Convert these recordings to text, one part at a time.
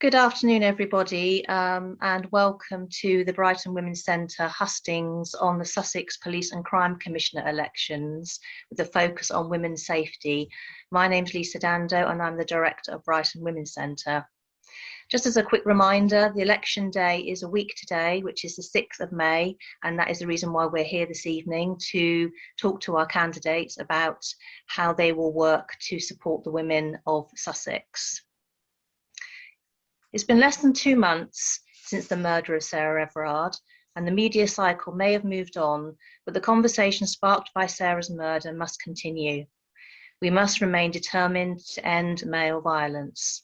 Good afternoon, everybody, and welcome to the Brighton Women's Centre Hustings on the Sussex Police and Crime Commissioner elections with a focus on women's safety. My name's Lisa Dando and I'm the Director of Brighton Women's Centre. Just as a quick reminder, the election day is a week today, which is the 6th of May, and that is the reason why we're here this evening to talk to our candidates about how they will work to support the women of Sussex. It's been less than 2 months since the murder of Sarah Everard, and the media cycle may have moved on, but the conversation sparked by Sarah's murder must continue. We must remain determined to end male violence.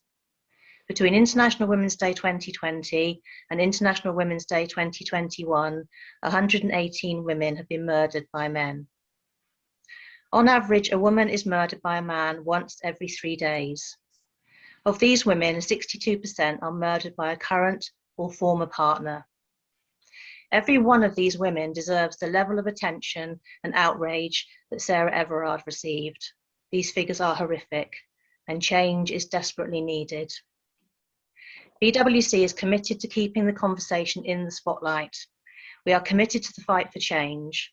Between International Women's Day 2020 and International Women's Day 2021, 118 women have been murdered by men. On average, a woman is murdered by a man once every 3 days. Of these women, 62% are murdered by a current or former partner. Every one of these women deserves the level of attention and outrage that Sarah Everard received. These figures are horrific, and change is desperately needed. BWC is committed to keeping the conversation in the spotlight. We are committed to the fight for change.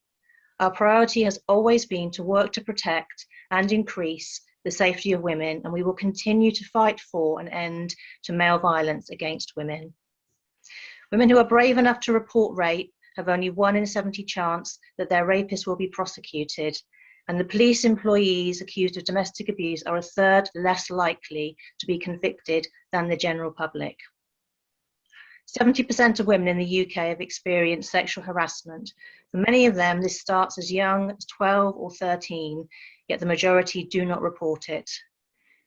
Our priority has always been to work to protect and increase the safety of women, and we will continue to fight for an end to male violence against women. Women who are brave enough to report rape have only 1 in 70 chance that their rapist will be prosecuted, and the police employees accused of domestic abuse are a third less likely to be convicted than the general public. 70% of women in the UK have experienced sexual harassment. For many of them, this starts as young as 12 or 13, yet the majority do not report it.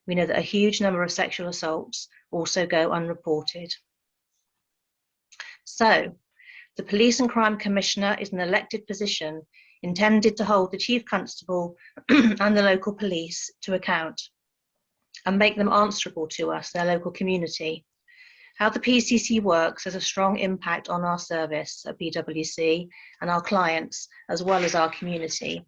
We know that a huge number of sexual assaults also go unreported. So, the Police and Crime Commissioner is an elected position intended to hold the Chief Constable and the local police to account and make them answerable to us, their local community. How the PCC works has a strong impact on our service at BWC and our clients, as well as our community.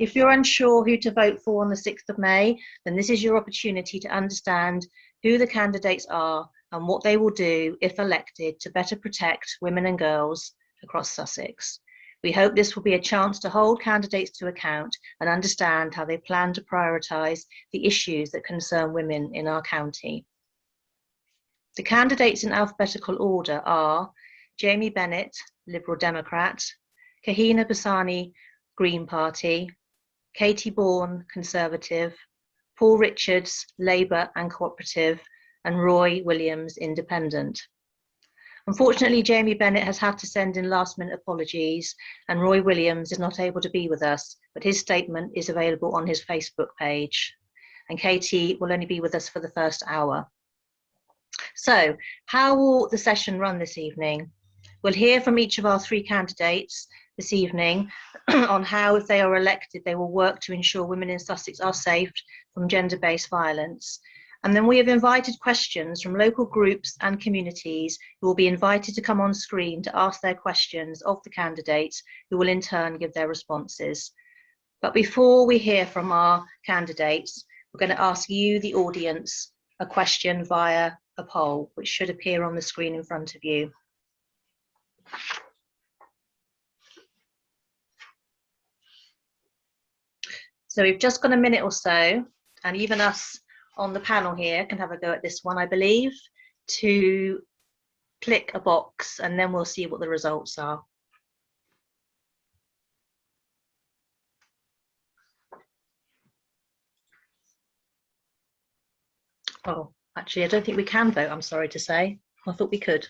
If you're unsure who to vote for on the 6th of May, then this is your opportunity to understand who the candidates are and what they will do, if elected, to better protect women and girls across Sussex. We hope this will be a chance to hold candidates to account and understand how they plan to prioritise the issues that concern women in our county. The candidates in alphabetical order are Jamie Bennett, Liberal Democrat, Kahina Buhasan, Green Party, Katie Bourne, Conservative, Paul Richards, Labour and Cooperative, and Roy Williams, Independent. Unfortunately, Jamie Bennett has had to send in last-minute apologies, and Roy Williams is not able to be with us, but his statement is available on his Facebook page. And Katie will only be with us for the first hour. So, how will the session run this evening? We'll hear from each of our 3 candidates this evening on how, if they are elected, they will work to ensure women in Sussex are safe from gender-based violence. And then we have invited questions from local groups and communities who will be invited to come on screen to ask their questions of the candidates, who will in turn give their responses. But before we hear from our candidates, we're going to ask you, the audience, a question via a poll, which should appear on the screen in front of you. So we've just got a minute or so, and even us on the panel here can have a go at this one, I believe, to click a box, and then we'll see what the results are. Oh, actually, I don't think we can vote, I'm sorry to say. I thought we could.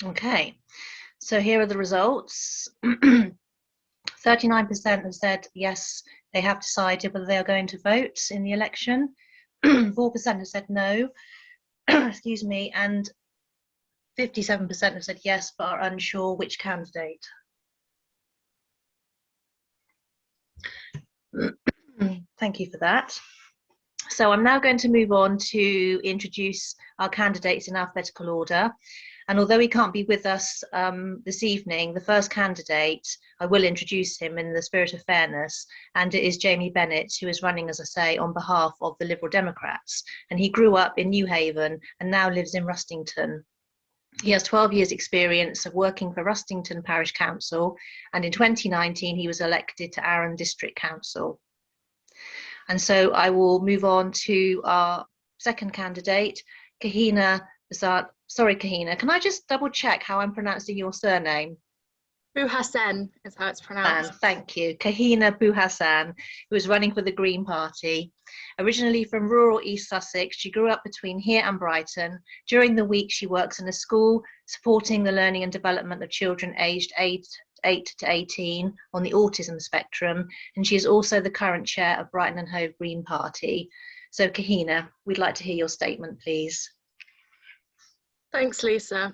Okay, so here are the results. 39% have said yes, they have decided whether they are going to vote in the election. 4% have said no, excuse me, and 57% have said yes, but are unsure which candidate. Thank you for that. So I'm now going to move on to introduce our candidates in alphabetical order. And although he can't be with us this evening, the first candidate, I will introduce him in the spirit of fairness, and it is Jamie Bennett, who is running, as I say, on behalf of the Liberal Democrats. And he grew up in New Haven and now lives in Rustington. He has 12 years experience of working for Rustington Parish Council, and in 2019 he was elected to Arran District Council. And so I will move on to our second candidate, Kahina Buhasan. Sorry, Kahina, can I just double check how I'm pronouncing your surname? Buhasan is how it's pronounced. Thank you. Kahina Buhasan, who is running for the Green Party. Originally from rural East Sussex, she grew up between here and Brighton. During the week, she works in a school supporting the learning and development of children aged 8 to 18 on the autism spectrum, and she is also the current chair of Brighton and Hove Green Party. So Kahina, we'd like to hear your statement, please. Thanks, Lisa.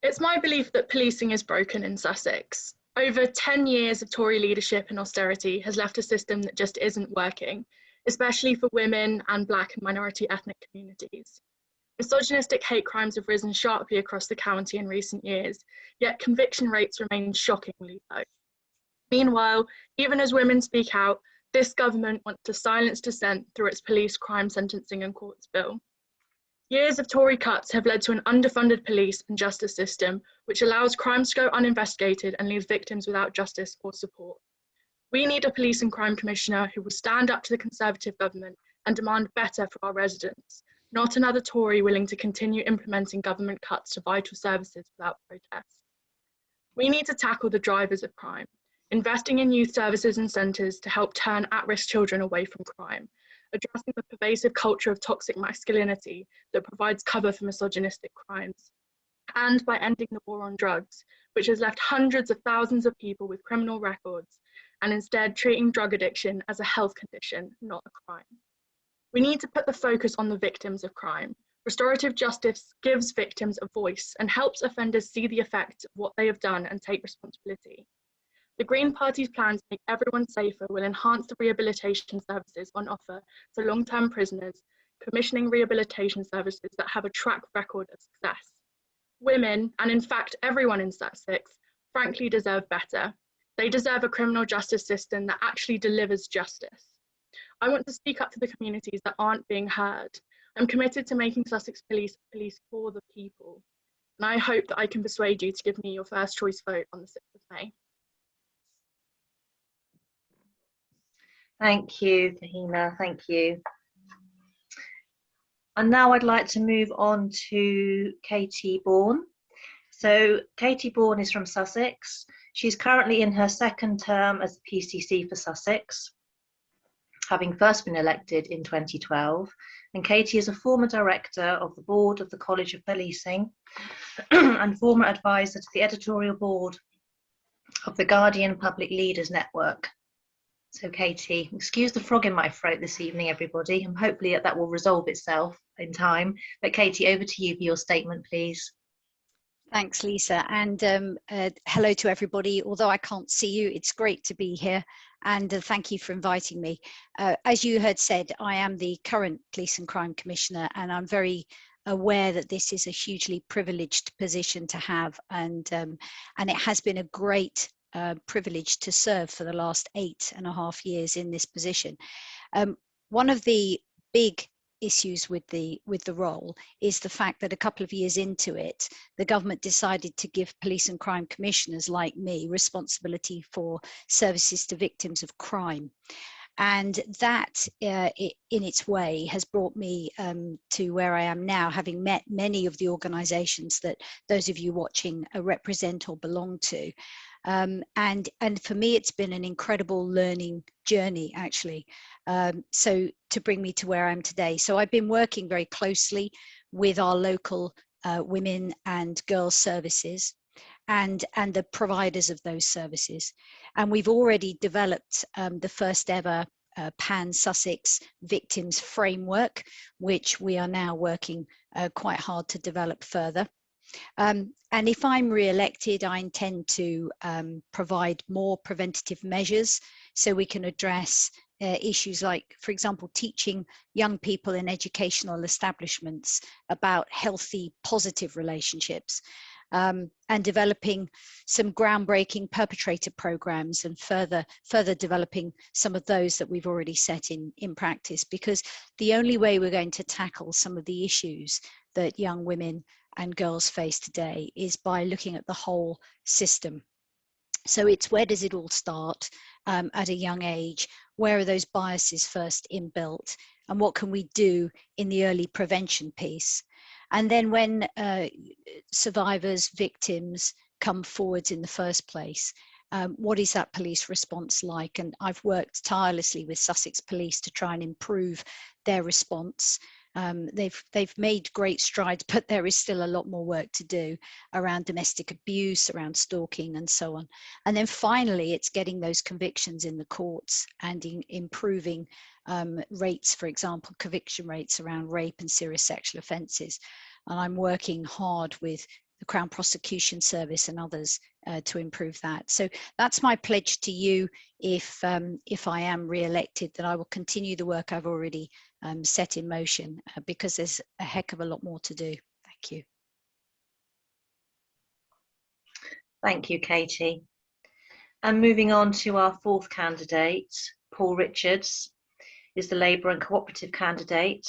It's my belief that policing is broken in Sussex. Over 10 years of Tory leadership and austerity has left a system that just isn't working, especially for women and Black and minority ethnic communities. Misogynistic hate crimes have risen sharply across the county in recent years, yet conviction rates remain shockingly low. Meanwhile, even as women speak out, this government wants to silence dissent through its police crime sentencing and courts bill. Years of Tory cuts have led to an underfunded police and justice system, which allows crimes to go uninvestigated and leaves victims without justice or support. We need a police and crime commissioner who will stand up to the Conservative government and demand better for our residents, not another Tory willing to continue implementing government cuts to vital services without protest. We need to tackle the drivers of crime, investing in youth services and centres to help turn at-risk children away from crime, addressing the pervasive culture of toxic masculinity that provides cover for misogynistic crimes, and by ending the war on drugs, which has left hundreds of thousands of people with criminal records, and instead treating drug addiction as a health condition, not a crime. We need to put the focus on the victims of crime. Restorative justice gives victims a voice and helps offenders see the effects of what they have done and take responsibility. The Green Party's plan to make everyone safer will enhance the rehabilitation services on offer for long-term prisoners, commissioning rehabilitation services that have a track record of success. Women, and in fact everyone in Sussex, frankly deserve better. They deserve a criminal justice system that actually delivers justice. I want to speak up for the communities that aren't being heard. I'm committed to making Sussex Police for the people. And I hope that I can persuade you to give me your first choice vote on the 6th of May. Thank you, Kahina, thank you. And now I'd like to move on to Katie Bourne. So Katie Bourne is from Sussex. She's currently in her second term as the PCC for Sussex, having first been elected in 2012. And Katie is a former director of the board of the College of Policing and former advisor to the editorial board of the Guardian Public Leaders Network. So Katie, excuse the frog in my throat this evening, everybody, and hopefully that will resolve itself in time. But Katie, over to you for your statement, please. Thanks, Lisa, and hello to everybody. Although I can't see you, it's great to be here, and thank you for inviting me. As you heard said, I am the current Police and Crime Commissioner, and I'm very aware that this is a hugely privileged position to have, and it has been a great privilege to serve for the last 8.5 years in this position. One of the big issues with the role is the fact that a couple of years into it, the government decided to give police and crime commissioners like me responsibility for services to victims of crime. And that, in its way, has brought me to where I am now, having met many of the organisations that those of you watching represent or belong to. And for me, it's been an incredible learning journey, actually, so to bring me to where I am today. So I've been working very closely with our local women and girls services. and the providers of those services. And we've already developed the first ever Pan-Sussex victims framework, which we are now working quite hard to develop further. And if I'm re-elected, I intend to provide more preventative measures so we can address issues like, for example, teaching young people in educational establishments about healthy, positive relationships, and developing some groundbreaking perpetrator programs, and further developing some of those that we've already set in practice, because the only way we're going to tackle some of the issues that young women and girls face today is by looking at the whole system. So it's, where does it all start at a young age? Where are those biases first inbuilt? And what can we do in the early prevention piece? And then when survivors, victims come forwards in the first place, what is that police response like? And I've worked tirelessly with Sussex Police to try and improve their response. They've made great strides, but there is still a lot more work to do around domestic abuse, around stalking, and so on. And then finally, it's getting those convictions in the courts and improving rates, for example, conviction rates around rape and serious sexual offences. And I'm working hard with the Crown Prosecution Service and others to improve that. So that's my pledge to you if I am re-elected, that I will continue the work I've already set in motion, because there's a heck of a lot more to do. Thank you. Thank you, Katie. And moving on to our fourth candidate, Paul Richards is the Labour and Cooperative candidate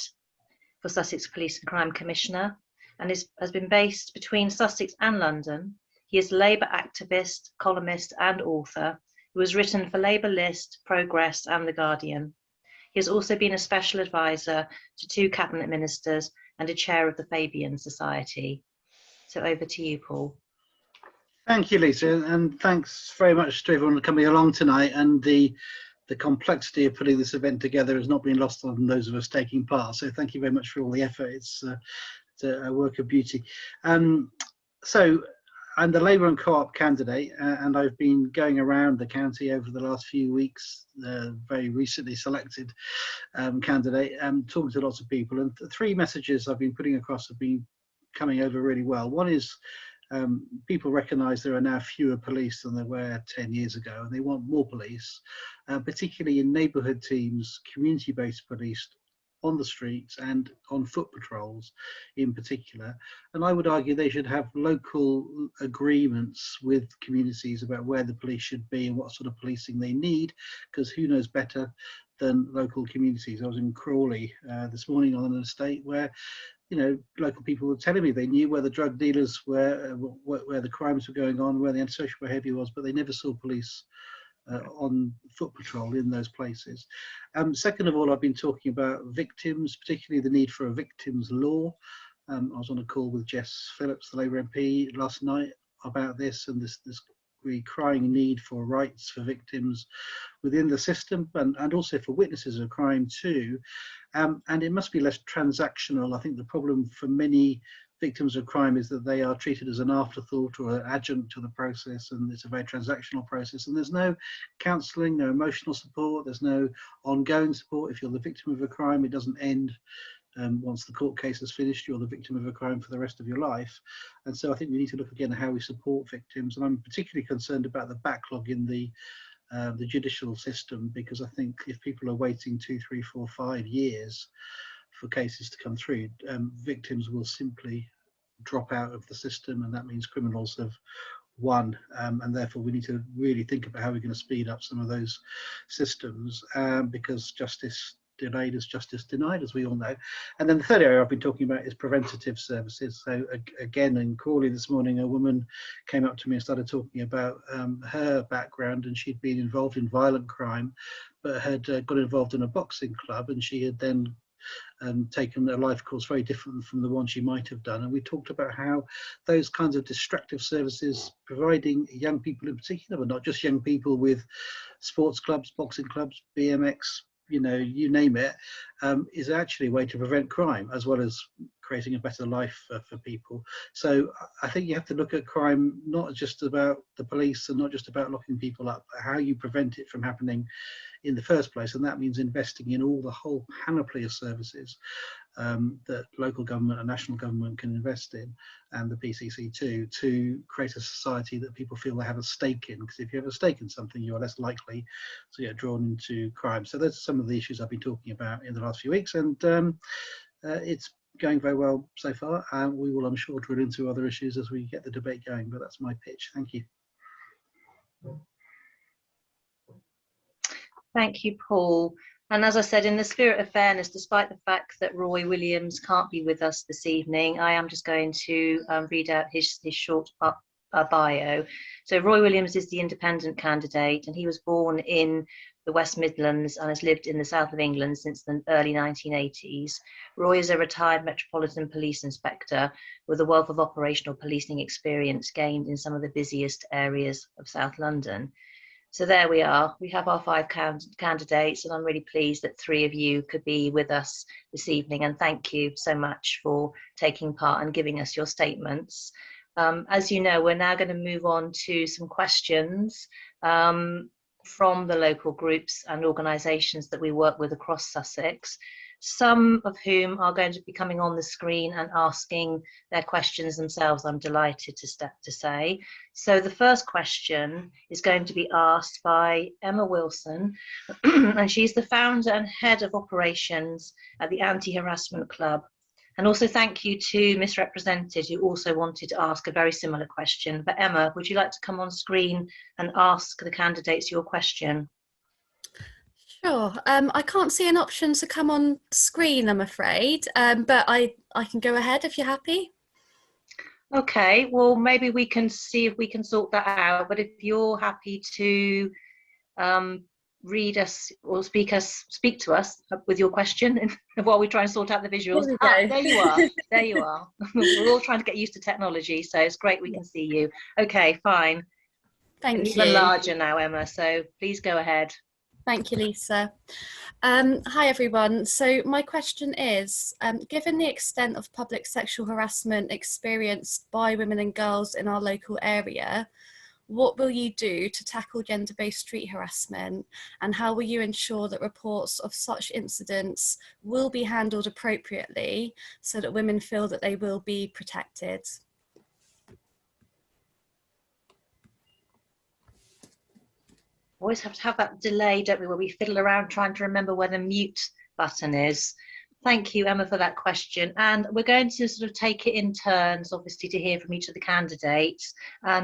for Sussex Police and Crime Commissioner, and has been based between Sussex and London. He is a Labour activist, columnist and author who has written for Labour List, Progress and The Guardian. He has also been a special advisor to 2 cabinet ministers and a chair of the Fabian Society. So over to you, Paul. Thank you, Lisa, and thanks very much to everyone coming along tonight. And the complexity of putting this event together has not been lost on those of us taking part. So thank you very much for all the effort. It's a work of beauty. So I'm the Labour and Co-op candidate, and I've been going around the county over the last few weeks, very recently selected candidate, talking to lots of people. And the 3 messages I've been putting across have been coming over really well. One is people recognise there are now fewer police than there were 10 years ago, and they want more police, particularly in neighbourhood teams, community-based police, on the streets and on foot patrols in particular. And I would argue they should have local agreements with communities about where the police should be and what sort of policing they need, because who knows better than local communities. I was in Crawley this morning on an estate where, you know, local people were telling me they knew where the drug dealers were, where the crimes were going on, where the antisocial behaviour was, but they never saw police on foot patrol in those places. Second of all, I've been talking about victims, particularly the need for a victims law. I was on a call with Jess Phillips, the Labour MP, last night about this, and this really crying need for rights for victims within the system, and also for witnesses of crime too. And it must be less transactional. I think the problem for many victims of crime is that they are treated as an afterthought or an adjunct to the process, and it's a very transactional process, and there's no counselling, no emotional support, there's no ongoing support. If you're the victim of a crime, it doesn't end once the court case is finished. You're the victim of a crime for the rest of your life. And so I think we need to look again at how we support victims, and I'm particularly concerned about the backlog in the judicial system, because I think if people are waiting 2, 3, 4, 5 years for cases to come through, victims will simply drop out of the system, and that means criminals have won, and therefore we need to really think about how we're going to speed up some of those systems, because justice delayed is justice denied, as we all know. And then the third area I've been talking about is preventative services. So again, in Crawley this morning, a woman came up to me and started talking about her background, and she'd been involved in violent crime, but had got involved in a boxing club, and she had then taken a life course very different from the one she might have done. And we talked about how those kinds of distractive services, providing young people in particular, but not just young people with sports clubs, boxing clubs, BMX, you know, you name it, is actually a way to prevent crime, as well as creating a better life for people. So I think you have to look at crime not just about the police and not just about locking people up, but how you prevent it from happening in the first place, and that means investing in the whole panoply of services that local government and national government can invest in, and the PCC too, to create a society that people feel they have a stake in, because if you have a stake in something, you are less likely to get drawn into crime. So those are some of the issues I've been talking about in the last few weeks, and it's going very well so far, and we will, I'm sure, drill into other issues as we get the debate going, but that's my pitch. Thank you. Thank you, Paul. And as I said, in the spirit of fairness, despite the fact that Roy Williams can't be with us this evening, I am just going to read out his short bio. So Roy Williams is the independent candidate, and he was born in the West Midlands and has lived in the south of England since the early 1980s. Roy is a retired Metropolitan Police Inspector with a wealth of operational policing experience gained in some of the busiest areas of South London. So there we are. We have our 5 candidates, and I'm really pleased that 3 of you could be with us this evening. And thank you so much for taking part and giving us your statements. As you know, we're now going to move on to some questions from the local groups and organisations that we work with across Sussex, some of whom are going to be coming on the screen and asking their questions themselves, I'm delighted to say. So the first question is going to be asked by Emma Wilson, and she's the founder and head of operations at the Anti-Harassment Club. And also thank you to Miss Represented, who also wanted to ask a very similar question. But Emma, would you like to come on screen and ask the candidates your question? Sure. I can't see an option to come on screen, I'm afraid, but I can go ahead if you're happy. Okay, well, maybe we can see if we can sort that out. But if you're happy to read us or speak to us with your question while we try and sort out the visuals. There you are. There you are. We're all trying to get used to technology, so it's great we can see you. Okay, fine. Thank you. Even larger now, Emma, so please go ahead. Thank you, Lisa. Hi, everyone. So my question is, given the extent of public sexual harassment experienced by women and girls in our local area, what will you do to tackle gender-based street harassment, and how will you ensure that reports of such incidents will be handled appropriately so that women feel that they will be protected? Always have to have that delay, don't we, where we fiddle around trying to remember where the mute button is. Thank you, Emma, for that question. And we're going to sort of take it in turns, obviously, to hear from each of the candidates.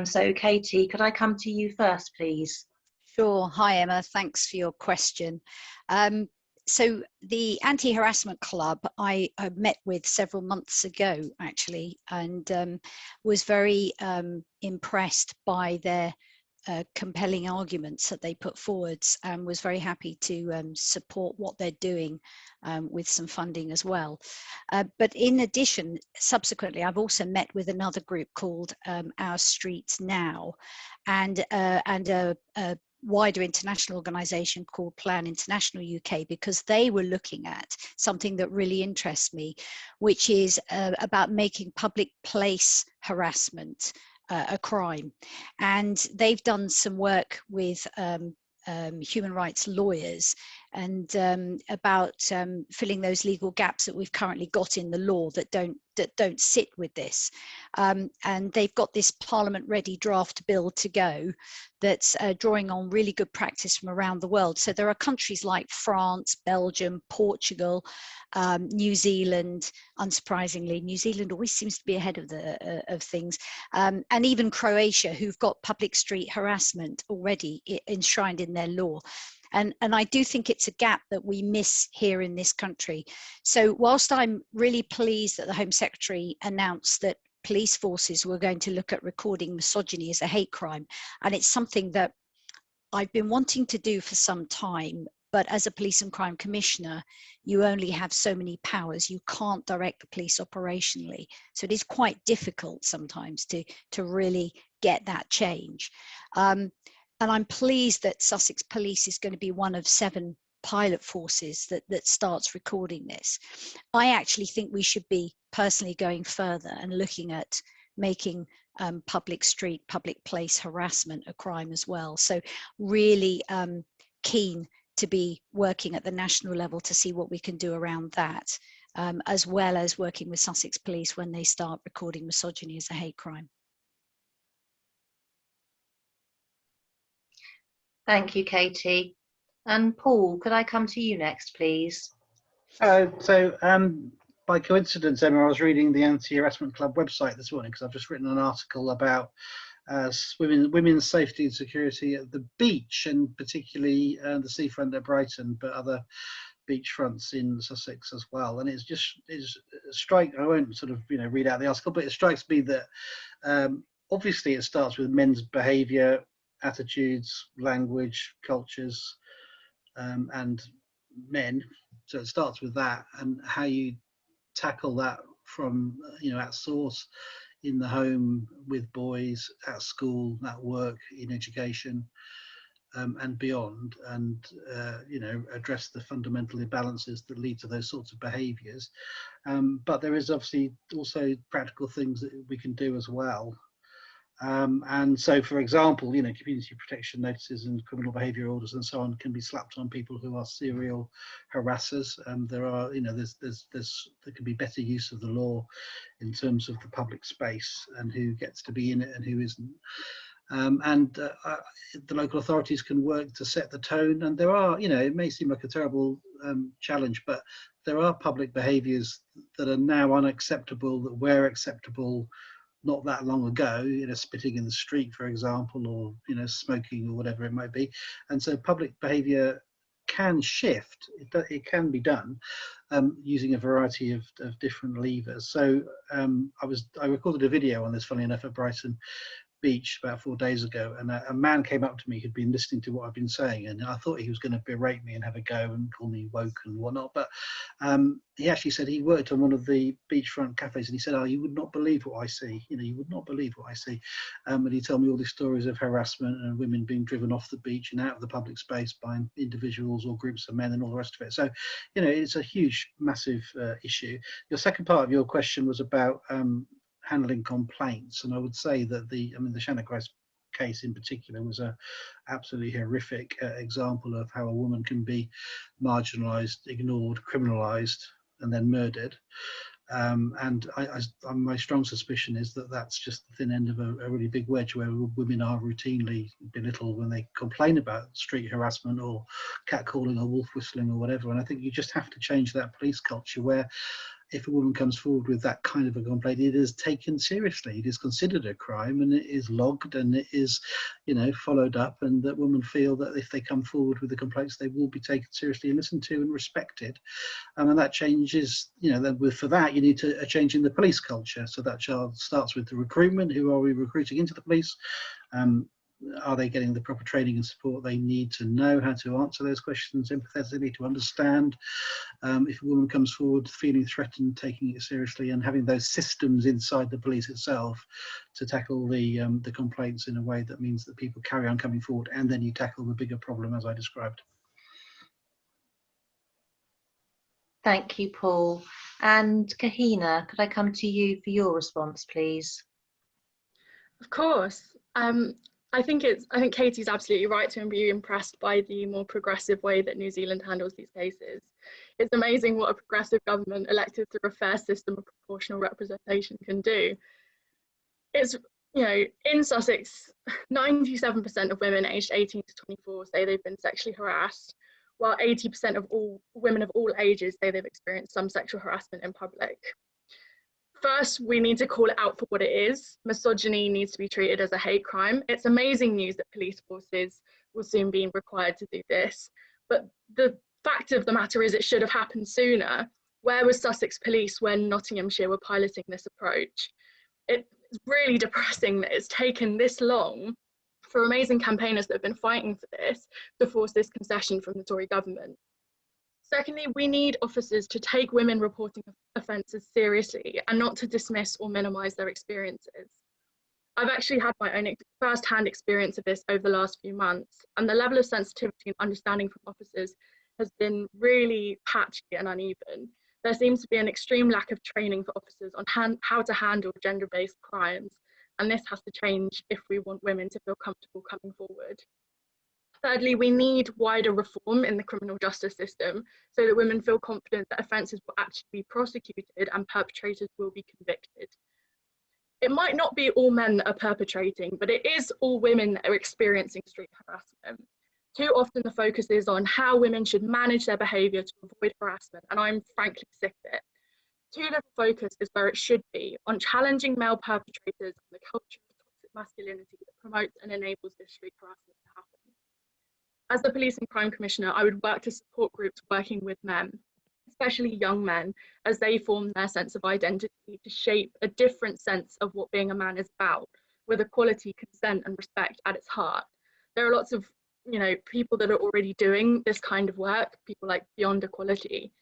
So, Katie, could I come to you first, please? Sure. Hi, Emma. Thanks for your question. So the Anti-Harassment Club I met with several months ago, actually, and was very impressed by their compelling arguments that they put forwards, and was very happy to support what they're doing with some funding as well. But in addition, subsequently, I've also met with another group called Our Streets Now, and a wider international organisation called Plan International UK, because they were looking at something that really interests me, which is about making public place harassment a crime. And they've done some work with human rights lawyers and about filling those legal gaps that we've currently got in the law that don't sit with this. And they've got this Parliament ready draft bill to go that's drawing on really good practice from around the world. So there are countries like France, Belgium, Portugal, New Zealand. Unsurprisingly, New Zealand always seems to be ahead of things, and even Croatia, who've got public street harassment already enshrined in their law. And I do think it's a gap that we miss here in this country. So whilst I'm really pleased that the Home Secretary announced that police forces were going to look at recording misogyny as a hate crime, and it's something that I've been wanting to do for some time, but as a police and crime commissioner, you only have so many powers. You can't direct the police operationally. So it is quite difficult sometimes to really get that change. And I'm pleased that Sussex Police is going to be one of 7 pilot forces that starts recording this. I actually think we should be personally going further and looking at making public street, public place harassment a crime as well. So really keen to be working at the national level to see what we can do around that, as well as working with Sussex Police when they start recording misogyny as a hate crime. Thank you, Katie. And Paul, could I come to you next, please? By coincidence, Emma, I was reading the Anti-Harassment Club website this morning because I've just written an article about women's safety and security at the beach, and particularly the seafront at Brighton, but other beach fronts in Sussex as well. And it's I won't sort of read out the article, but it strikes me that obviously it starts with men's behaviour, attitudes, language, cultures, and men. So it starts with that, and how you tackle that from at source, in the home, with boys, at school, at work, in education, and beyond, and address the fundamental imbalances that lead to those sorts of behaviours. But there is obviously also practical things that we can do as well. And so, for example, community protection notices and criminal behaviour orders and so on can be slapped on people who are serial harassers. There are, there can be better use of the law in terms of the public space and who gets to be in it and who isn't. The local authorities can work to set the tone. And there are, it may seem like a terrible challenge, but there are public behaviours that are now unacceptable, that were acceptable not that long ago, spitting in the street, for example, or smoking or whatever it might be. And so public behaviour can shift. It can be done using a variety of different levers. So I recorded a video on this, funnily enough, at Brighton Beach about 4 days ago, and a man came up to me who'd been listening to what I've been saying, and I thought he was going to berate me and have a go and call me woke and whatnot, but he actually said he worked on one of the beachfront cafes, and he said, "Oh, you would not believe what I see. You would not believe what I see." And he told me all these stories of harassment and women being driven off the beach and out of the public space by individuals or groups of men and all the rest of it. So, it's a huge, massive issue. Your second part of your question was about handling complaints, and I would say that the Shannon Christ case in particular was a absolutely horrific example of how a woman can be marginalised, ignored, criminalised, and then murdered. My strong suspicion is that that's just the thin end of a really big wedge, where women are routinely belittled when they complain about street harassment or catcalling or wolf whistling or whatever. And I think you just have to change that police culture where, if a woman comes forward with that kind of a complaint, it is taken seriously. It is considered a crime, and it is logged, and it is, followed up, and that women feel that if they come forward with the complaints, they will be taken seriously and listened to and respected. And that changes, for that you need a change in the police culture. So that starts with the recruitment. Who are we recruiting into the police? Are they getting the proper training and support they need to know how to answer those questions empathetically, to understand if a woman comes forward feeling threatened, taking it seriously, and having those systems inside the police itself to tackle the complaints in a way that means that people carry on coming forward, and then you tackle the bigger problem as I described. Thank you, Paul. And Kahina, could I come to you for your response, please? Of course. I think Katie's absolutely right to be impressed by the more progressive way that New Zealand handles these cases. It's amazing what a progressive government elected through a fair system of proportional representation can do. It's, in Sussex, 97% of women aged 18 to 24 say they've been sexually harassed, while 80% of all women of all ages say they've experienced some sexual harassment in public. First, we need to call it out for what it is. Misogyny needs to be treated as a hate crime. It's amazing news that police forces will soon be required to do this. But the fact of the matter is it should have happened sooner. Where was Sussex Police when Nottinghamshire were piloting this approach? It's really depressing that it's taken this long for amazing campaigners that have been fighting for this to force this concession from the Tory government. Secondly, we need officers to take women reporting offences seriously and not to dismiss or minimise their experiences. I've actually had my own first-hand experience of this over the last few months, and the level of sensitivity and understanding from officers has been really patchy and uneven. There seems to be an extreme lack of training for officers on how to handle gender-based crimes, and this has to change if we want women to feel comfortable coming forward. Thirdly, we need wider reform in the criminal justice system so that women feel confident that offences will actually be prosecuted and perpetrators will be convicted. It might not be all men that are perpetrating, but it is all women that are experiencing street harassment. Too often the focus is on how women should manage their behaviour to avoid harassment, and I'm frankly sick of it. Too little focus is where it should be, on challenging male perpetrators and the culture of toxic masculinity that promotes and enables this street harassment to happen. As the Police and Crime Commissioner, I would work to support groups working with men, especially young men, as they form their sense of identity to shape a different sense of what being a man is about, with equality, consent and respect at its heart. There are lots of people that are already doing this kind of work, people like Beyond Equality.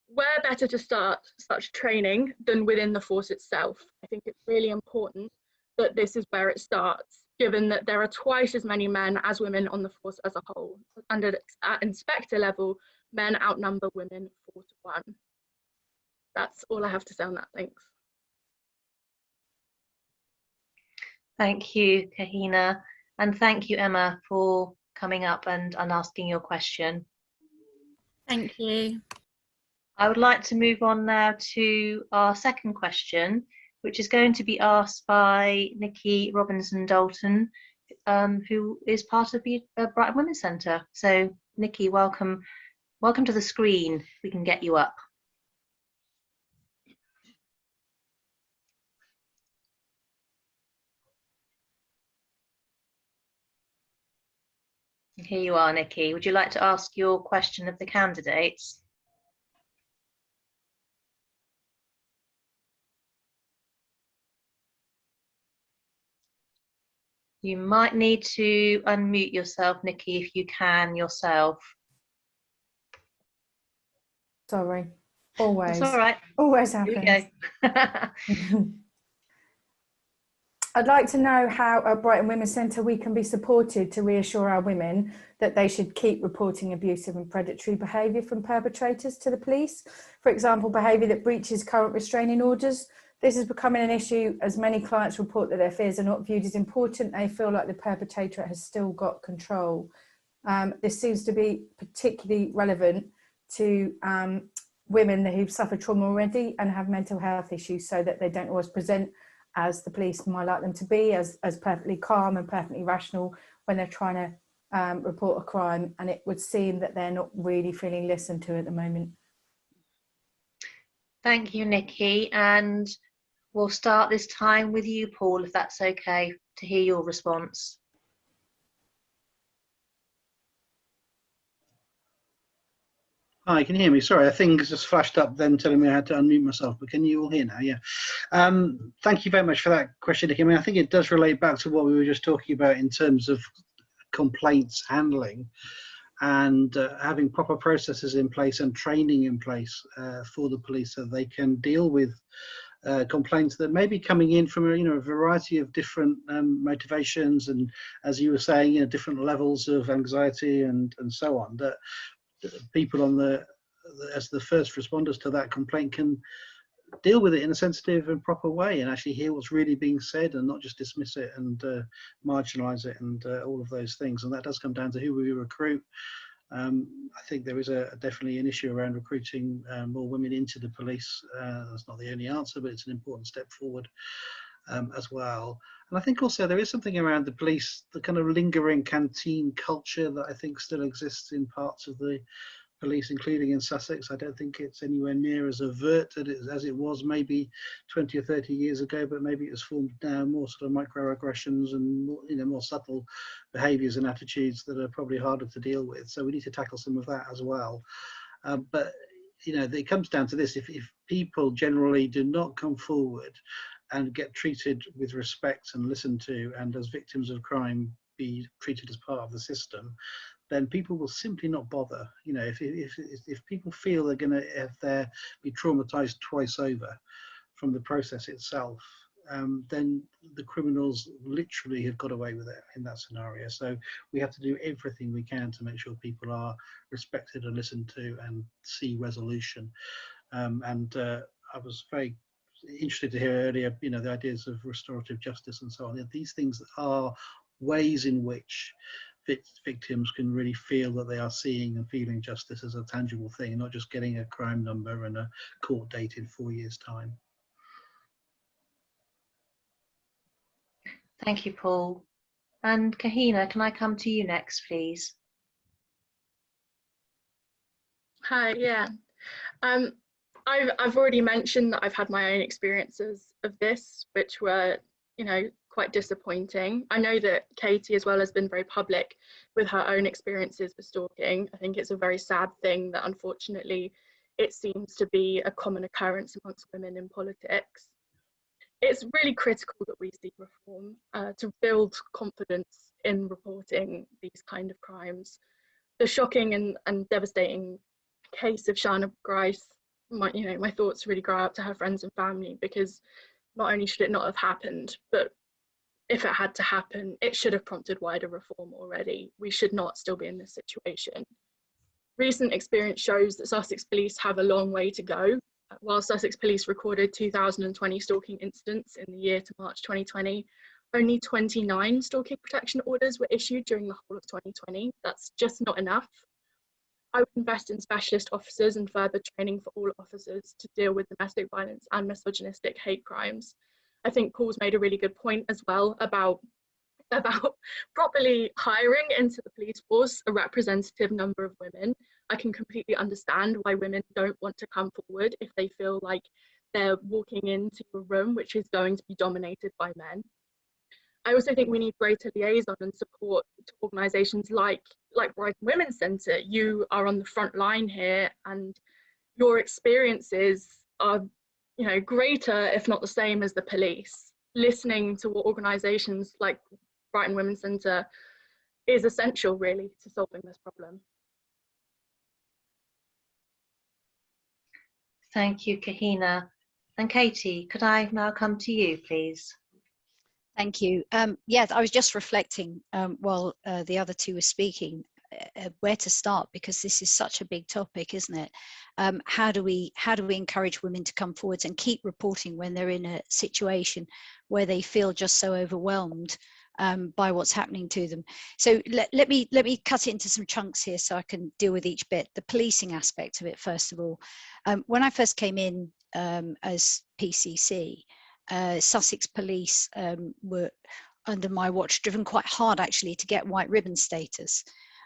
Where better to start such training than within the force itself? I think it's really important that this is where it starts, given that there are twice as many men as women on the force as a whole. And at inspector level, men outnumber women 4 to 1. That's all I have to say on that, thanks. Thank you, Kahina. And thank you, Emma, for coming up and asking your question. Thank you. I would like to move on now to our second question, which is going to be asked by Nikki Robinson Dalton, who is part of the Brighton Women's Centre. So, Nikki, welcome to the screen. We can get you up. Here you are, Nikki. Would you like to ask your question of the candidates? You might need to unmute yourself, Nikki, if you can yourself. Sorry, always. That's all right. Always happens. Here we go. I'd like to know how at Brighton Women's Centre we can be supported to reassure our women that they should keep reporting abusive and predatory behaviour from perpetrators to the police. For example, behaviour that breaches current restraining orders. This is becoming an issue as many clients report that their fears are not viewed as important. They feel like the perpetrator has still got control. This seems to be particularly relevant to women who've suffered trauma already and have mental health issues, so that they don't always present as the police might like them to be, as perfectly calm and perfectly rational when they're trying to report a crime. And it would seem that they're not really feeling listened to at the moment. Thank you, Nikki. And we'll start this time with you, Paul, if that's okay, to hear your response. Hi, can you hear me? Sorry, a thing just flashed up then telling me I had to unmute myself, but can you all hear now? Yeah. Thank you very much for that question, Nikki. I mean, I think it does relate back to what we were just talking about in terms of complaints handling and having proper processes in place and training in place for the police so they can deal with complaints that may be coming in from a variety of different motivations, and as you were saying, different levels of anxiety and so on, that people as the first responders to that complaint can deal with it in a sensitive and proper way and actually hear what's really being said and not just dismiss it and marginalize it and all of those things. And that does come down to who we recruit. I think there is definitely an issue around recruiting more women into the police. That's not the only answer, but it's an important step forward as well. And I think also there is something around the police, the kind of lingering canteen culture that I think still exists in parts of the police, including in Sussex. I don't think it's anywhere near as overt as it was maybe 20 or 30 years ago, but maybe it's formed now more sort of microaggressions and more subtle behaviours and attitudes that are probably harder to deal with. So we need to tackle some of that as well. But it comes down to this: if people generally do not come forward and get treated with respect and listened to, and as victims of crime be treated as part of the system, then people will simply not bother. If people feel they're going to be traumatized twice over from the process itself, then the criminals literally have got away with it in that scenario. So we have to do everything we can to make sure people are respected and listened to and see resolution. I was very interested to hear earlier, you know, the ideas of restorative justice and so on. These things are ways in which victims can really feel that they are seeing and feeling justice as a tangible thing, not just getting a crime number and a court date in 4 years' time. Thank you, Paul. And Kahina, can I come to you next, please? Hi, yeah. I've already mentioned that I've had my own experiences of this, which were, you know, quite disappointing. I know that Katie as well has been very public with her own experiences with stalking. I think it's a very sad thing that unfortunately it seems to be a common occurrence amongst women in politics. It's really critical that we see reform to build confidence in reporting these kind of crimes. The shocking and devastating case of Shana Grice, my thoughts really go out to her friends and family, because not only should it not have happened, but if it had to happen, it should have prompted wider reform already. We should not still be in this situation. Recent experience shows that Sussex police have a long way to go. While Sussex police recorded 2,020 stalking incidents in the year to March 2020, only 29 stalking protection orders were issued during the whole of 2020. That's just not enough. I would invest in specialist officers and further training for all officers to deal with domestic violence and misogynistic hate crimes. I think Paul's made a really good point as well about properly hiring into the police force a representative number of women. I can completely understand why women don't want to come forward if they feel like they're walking into a room which is going to be dominated by men. I also think we need greater liaison and support to organisations like Brighton Women's Centre. You are on the front line here, and your experiences are, you know, greater, if not the same, as the police. Listening to what organisations like Brighton Women's Centre is essential, really, to solving this problem. Thank you, Kahina. And Katie, could I now come to you, please? Thank you. Yes, I was just reflecting while the other two were speaking where to start, because this is such a big topic, isn't it? How do we encourage women to come forwards and keep reporting when they're in a situation where they feel just so overwhelmed by what's happening to them? So let me cut it into some chunks here so I can deal with each bit. The policing aspect of it, first of all. When I first came in as PCC, Sussex police were under my watch driven quite hard actually to get white ribbon status,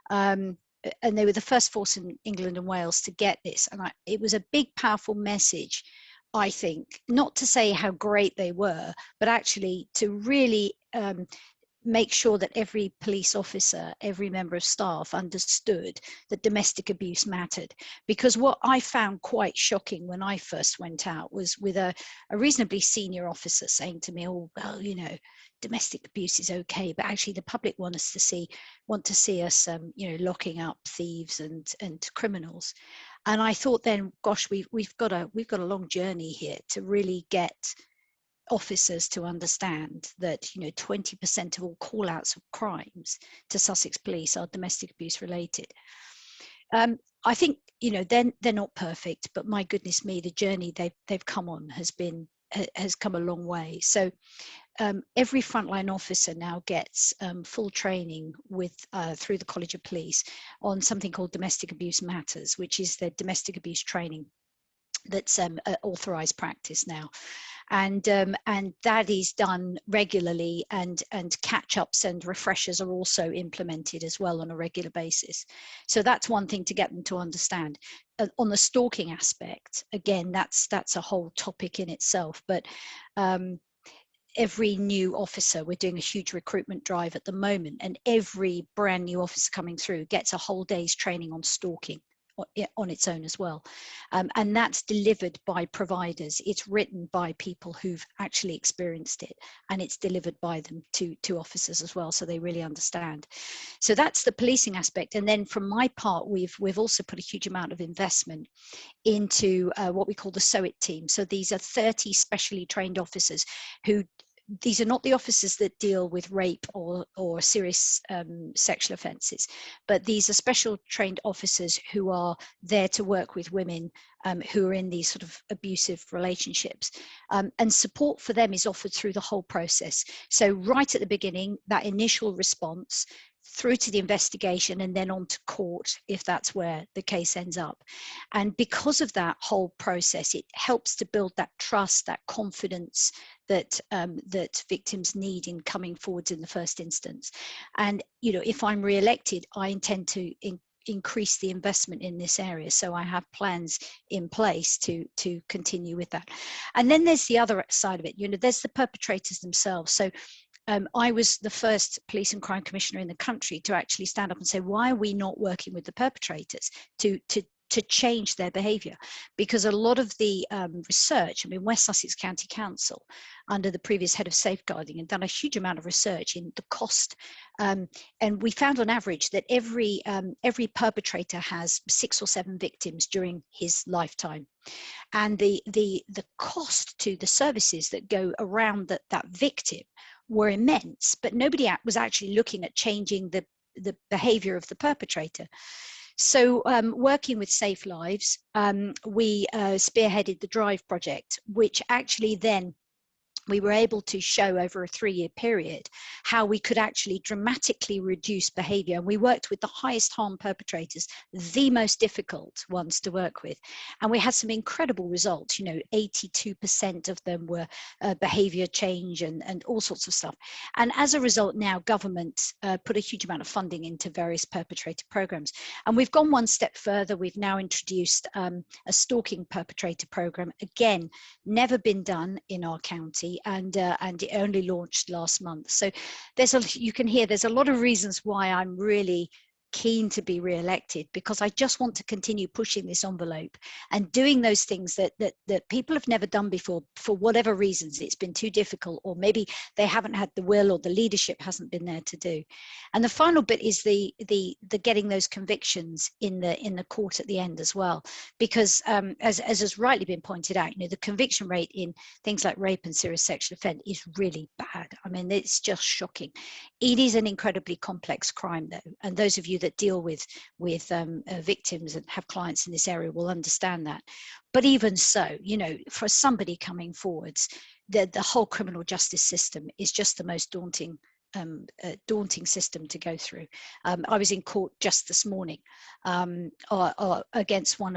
and they were the first force in England and Wales to get this, and it was a big powerful message, I think, not to say how great they were, but actually to really make sure that every police officer, every member of staff understood that domestic abuse mattered. Because what I found quite shocking when I first went out was with a reasonably senior officer saying to me, oh, well, you know, domestic abuse is okay, but actually the public want to see us, you know, locking up thieves and criminals. And I thought then, gosh, we've got a long journey here to really get officers to understand that, you know, 20% of all call outs of crimes to Sussex police are domestic abuse related. I think, you know, they're not perfect, but my goodness me, the journey they've come on has come a long way. So every frontline officer now gets full training through the College of Police on something called Domestic Abuse Matters, which is their domestic abuse training that's authorised practice now. And that is done regularly, and catch-ups and refreshers are also implemented as well on a regular basis. So that's one thing to get them to understand. On the stalking aspect, again, that's a whole topic in itself, but every new officer, we're doing a huge recruitment drive at the moment, and every brand new officer coming through gets a whole day's training on stalking on its own as well, and that's delivered by providers. It's written by people who've actually experienced it, and it's delivered by them to officers as well, so they really understand. So that's the policing aspect. And then from my part, we've also put a huge amount of investment into what we call the SOIT team. So these are 30 specially trained officers who these are not the officers that deal with rape or serious sexual offences, but these are special trained officers who are there to work with women who are in these sort of abusive relationships. And support for them is offered through the whole process. So right at the beginning, that initial response, through to the investigation, and then on to court if that's where the case ends up. And because of that whole process, it helps to build that trust, that confidence that that victims need in coming forwards in the first instance. And you know, if I'm re-elected, I intend to increase the investment in this area, so I have plans in place to continue with that. And then there's the other side of it. You know, there's the perpetrators themselves. So I was the first police and crime commissioner in the country to actually stand up and say, why are we not working with the perpetrators to change their behaviour? Because a lot of the research, I mean, West Sussex County Council, under the previous head of safeguarding, had done a huge amount of research in the cost, and we found on average that every perpetrator has 6 or 7 victims during his lifetime, and the cost to the services that go around that victim were immense, but nobody was actually looking at changing the behaviour of the perpetrator. So working with Safe Lives, we spearheaded the Drive project, which actually then we were able to show over a 3-year period how we could actually dramatically reduce behaviour. And we worked with the highest harm perpetrators, the most difficult ones to work with. And we had some incredible results. You know, 82% of them were behaviour change and all sorts of stuff. And as a result, now government put a huge amount of funding into various perpetrator programmes. And we've gone one step further. We've now introduced a stalking perpetrator programme. Again, never been done in our county. And it only launched last month. So you can hear there's a lot of reasons why I'm really keen to be re-elected, because I just want to continue pushing this envelope and doing those things that people have never done before for whatever reasons. It's been too difficult, or maybe they haven't had the will, or the leadership hasn't been there to do. And the final bit is the getting those convictions in the court at the end as well, because as has rightly been pointed out, you know, the conviction rate in things like rape and serious sexual offence is really bad. I mean, it's just shocking. It is an incredibly complex crime, though, and those of you that deal with victims and have clients in this area will understand that. But even so, you know, for somebody coming forwards, the whole criminal justice system is just the most daunting system to go through. I was in court just this morning against one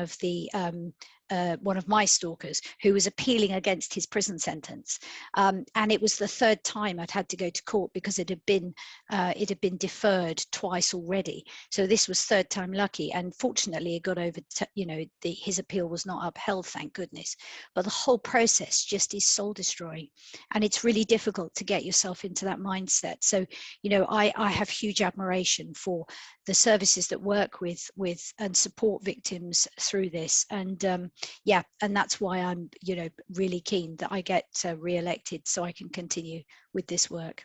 of my stalkers who was appealing against his prison sentence, and it was the 3rd time I'd had to go to court because it had been deferred twice already. So this was 3rd time lucky, and fortunately it got over. His appeal was not upheld, thank goodness. But the whole process just is soul destroying, and it's really difficult to get yourself into that mindset. So, you know, I have huge admiration for the services that work with and support victims through this, and yeah, and that's why I'm, you know, really keen that I get re-elected so I can continue with this work.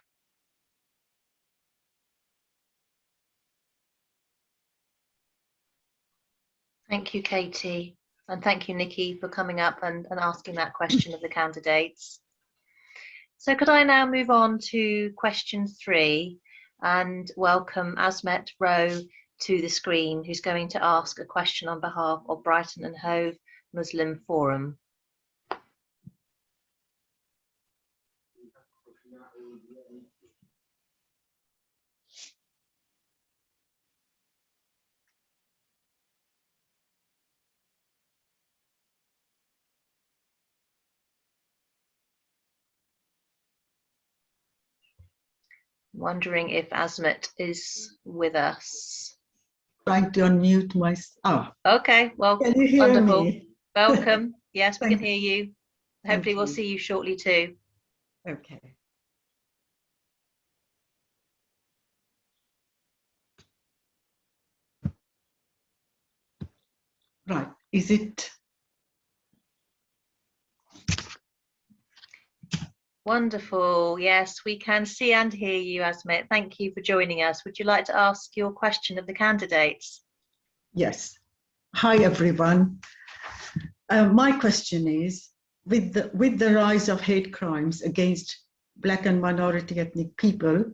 Thank you, Katie, and thank you, Nikki, for coming up and asking that question of the candidates. So could I now move on to question 3 and welcome Asmet Rowe to the screen, who's going to ask a question on behalf of Brighton and Hove Muslim Forum. Wondering if Asmet is with us. Trying to unmute myself. Okay, well, can you hear wonderful. Me? Welcome. Yes, we can hear you. Hopefully we'll you. see you shortly too. Okay. Right, is it? Wonderful. Yes, we can see and hear you, Asmet. Thank you for joining us. Would you like to ask your question of the candidates? Yes. Hi, everyone. My question is, with the rise of hate crimes against Black and minority ethnic people,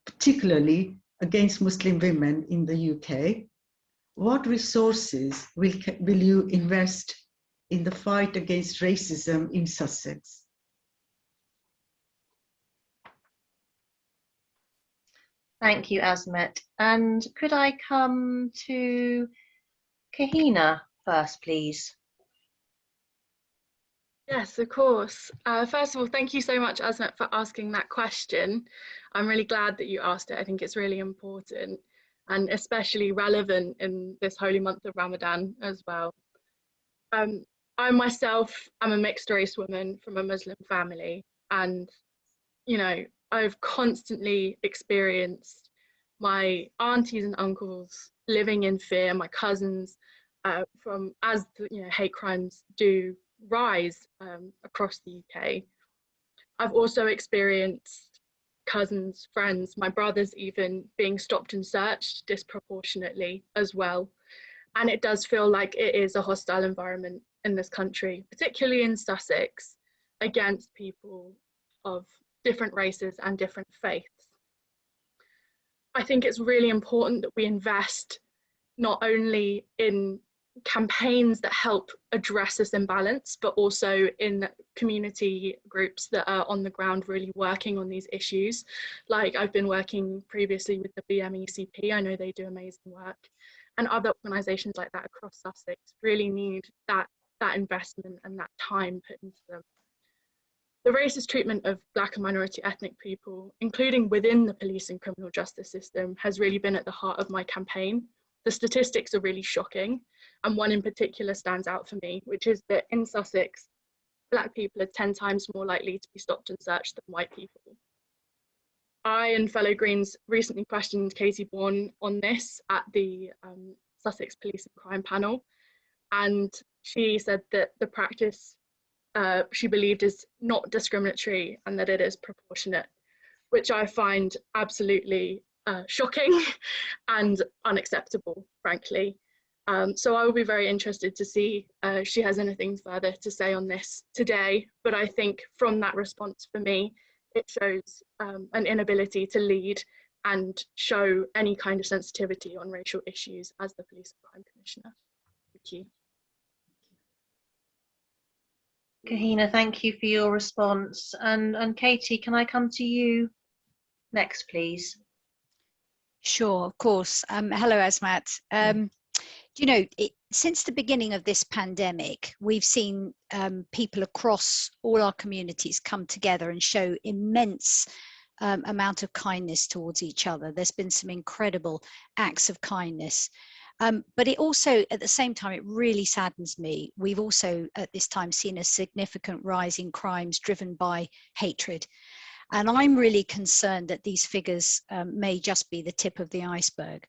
particularly against Muslim women in the UK. What resources will you invest in the fight against racism in Sussex? Thank you, Azmat. And could I come to Kahina first, please? Yes, of course. First of all, thank you so much, Azmat, for asking that question. I'm really glad that you asked it. I think it's really important and especially relevant in this holy month of Ramadan as well. I myself am a mixed race woman from a Muslim family, and you know, I've constantly experienced my aunties and uncles living in fear, my cousins, from as hate crimes do rise across the UK. I've also experienced cousins, friends, my brothers even being stopped and searched disproportionately as well. And it does feel like it is a hostile environment in this country, particularly in Sussex, against people of different races and different faiths. I think it's really important that we invest not only in campaigns that help address this imbalance, but also in community groups that are on the ground really working on these issues. Like I've been working previously with the BMECP, I know they do amazing work, and other organisations like that across Sussex really need that investment and that time put into them. The racist treatment of Black and minority ethnic people, including within the police and criminal justice system, has really been at the heart of my campaign. The statistics are really shocking, and one in particular stands out for me, which is that in Sussex, Black people are 10 times more likely to be stopped and searched than white people. I and fellow Greens recently questioned Katie Bourne on this at the Sussex Police and Crime panel, and she said that the practice she believed is not discriminatory and that it is proportionate, which I find absolutely shocking and unacceptable, frankly. So I will be very interested to see if she has anything further to say on this today, but I think from that response for me, it shows an inability to lead and show any kind of sensitivity on racial issues as the Police and Crime Commissioner. Thank you. Kahina, thank you for your response. And Katie, can I come to you next, please? Sure, of course. Hello, Azmat. Since the beginning of this pandemic, we've seen people across all our communities come together and show immense amount of kindness towards each other. There's been some incredible acts of kindness. But it also, at the same time, it really saddens me. We've also at this time seen a significant rise in crimes driven by hatred. And I'm really concerned that these figures may just be the tip of the iceberg.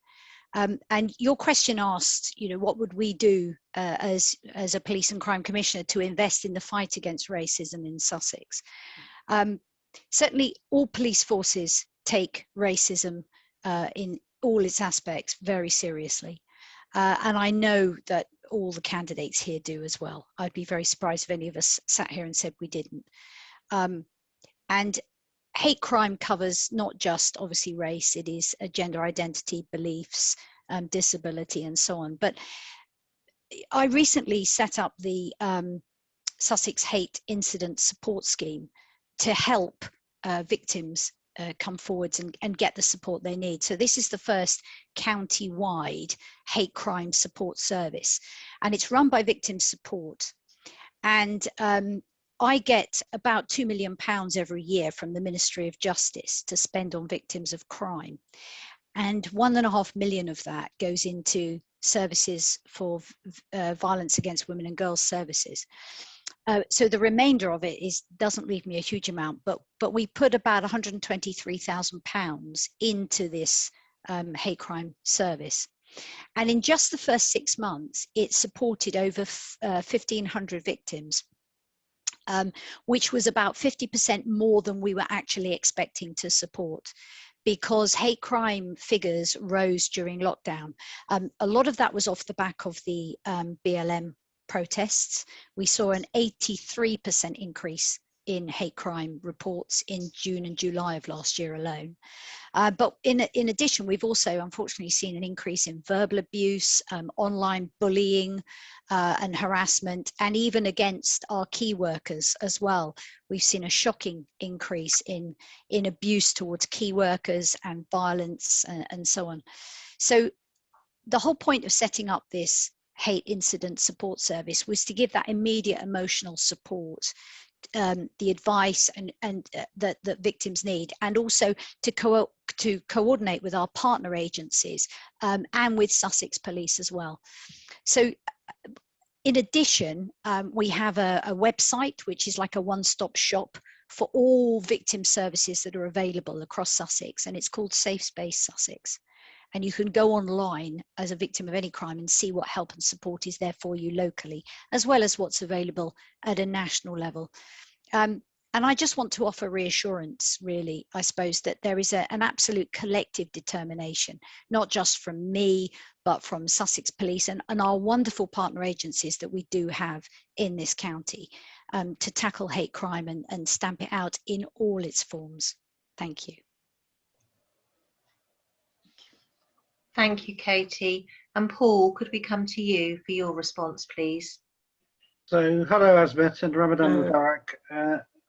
And your question asked, what would we do as a police and crime commissioner to invest in the fight against racism in Sussex? Certainly, all police forces take racism in all its aspects very seriously. And I know that all the candidates here do as well. I'd be very surprised if any of us sat here and said we didn't. And hate crime covers not just obviously race, it is gender identity, beliefs, disability and so on. But I recently set up the Sussex Hate Incident Support Scheme to help victims come forwards and get the support they need. So this is the first county-wide hate crime support service, and it's run by Victim Support. And I get about £2 million every year from the Ministry of Justice to spend on victims of crime. And 1.5 million of that goes into services for violence against women and girls services. So the remainder of it doesn't leave me a huge amount, but we put about £123,000 into this hate crime service. And in just the first 6 months, it supported over 1,500 victims, which was about 50% more than we were actually expecting to support, because hate crime figures rose during lockdown. A lot of that was off the back of the BLM protests. We saw an 83% increase in hate crime reports in June and July of last year alone. But in addition, we've also unfortunately seen an increase in verbal abuse, online bullying and harassment, and even against our key workers as well. We've seen a shocking increase in abuse towards key workers and violence and so on. So the whole point of setting up this hate incident support service was to give that immediate emotional support, the advice that victims need, and also to coordinate with our partner agencies and with Sussex Police as well. So in addition, we have a website which is like a one-stop shop for all victim services that are available across Sussex, and it's called Safe Space Sussex. And you can go online as a victim of any crime and see what help and support is there for you locally, as well as what's available at a national level. And I just want to offer reassurance, really, I suppose, that there is an absolute collective determination, not just from me, but from Sussex Police and our wonderful partner agencies that we do have in this county, to tackle hate crime and stamp it out in all its forms. Thank you. Thank you, Katie. And Paul, could we come to you for your response, please? So, hello, Azmet and Ramadan Mubarak.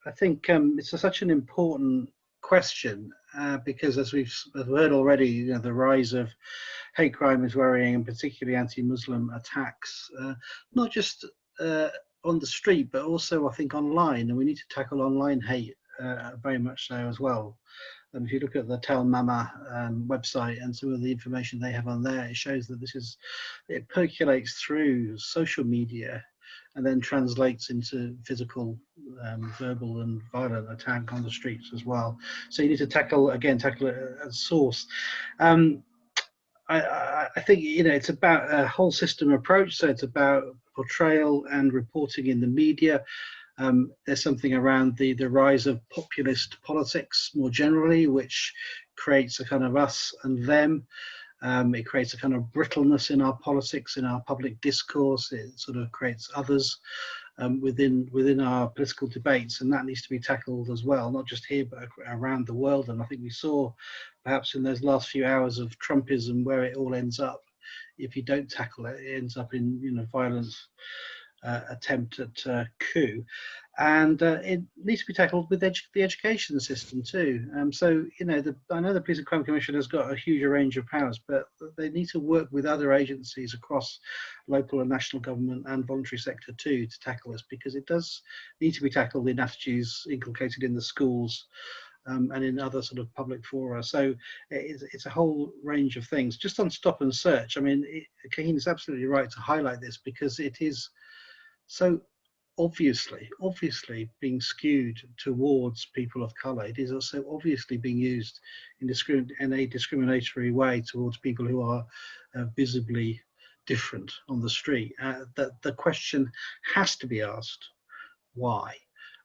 I think it's such an important question because, as we've heard already, you know, the rise of hate crime is worrying, and particularly anti-Muslim attacks, not just on the street, but also I think online, and we need to tackle online hate very much so as well. And if you look at the Tell Mama website and some of the information they have on there, it shows that it percolates through social media and then translates into physical, verbal and violent attack on the streets as well. So you need to tackle it at source. I think, you know, it's about a whole system approach. So it's about portrayal and reporting in the media. There's something around the rise of populist politics more generally, which creates a kind of us and them. It creates a kind of brittleness in our politics, in our public discourse. It sort of creates others within our political debates, and that needs to be tackled as well, not just here but around the world. And I think we saw perhaps in those last few hours of Trumpism where it all ends up. If you don't tackle it, it ends up in, you know, violence, attempt at coup, and it needs to be tackled with the education system too. So, you know, I know the Police and Crime Commission has got a huge range of powers, but they need to work with other agencies across local and national government and voluntary sector too to tackle this, because it does need to be tackled in attitudes inculcated in the schools and in other sort of public fora. So it's a whole range of things. Just on stop and search, I mean, Kahina is absolutely right to highlight this, because it is so obviously being skewed towards people of colour. It is also obviously being used in a discriminatory way towards people who are visibly different on the street. The question has to be asked, why?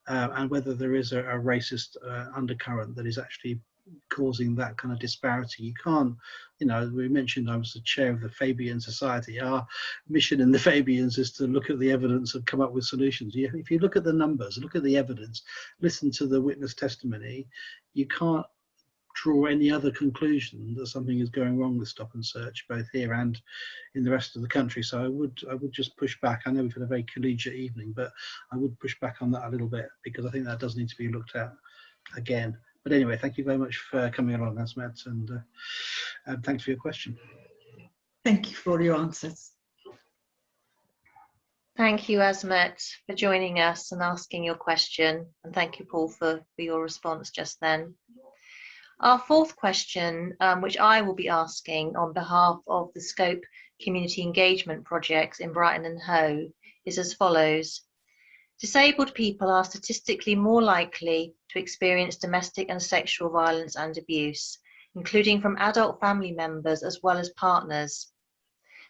And whether there is a racist undercurrent that is actually causing that kind of disparity. You can't, you know, we mentioned I was the chair of the Fabian Society. Our mission in the Fabians is to look at the evidence and come up with solutions. If you look at the numbers, look at the evidence, listen to the witness testimony, you can't draw any other conclusion that something is going wrong with stop and search, both here and in the rest of the country. So I would just push back. I know we've had a very collegiate evening, but I would push back on that a little bit, because I think that does need to be looked at again. But anyway, thank you very much for coming along, Azmet, and thanks for your question. Thank you for your answers. Thank you, Azmet, for joining us and asking your question. And thank you, Paul, for your response just then. Our fourth question, which I will be asking on behalf of the Scope Community Engagement Projects in Brighton and Hove, is as follows. Disabled people are statistically more likely to experience domestic and sexual violence and abuse, including from adult family members as well as partners.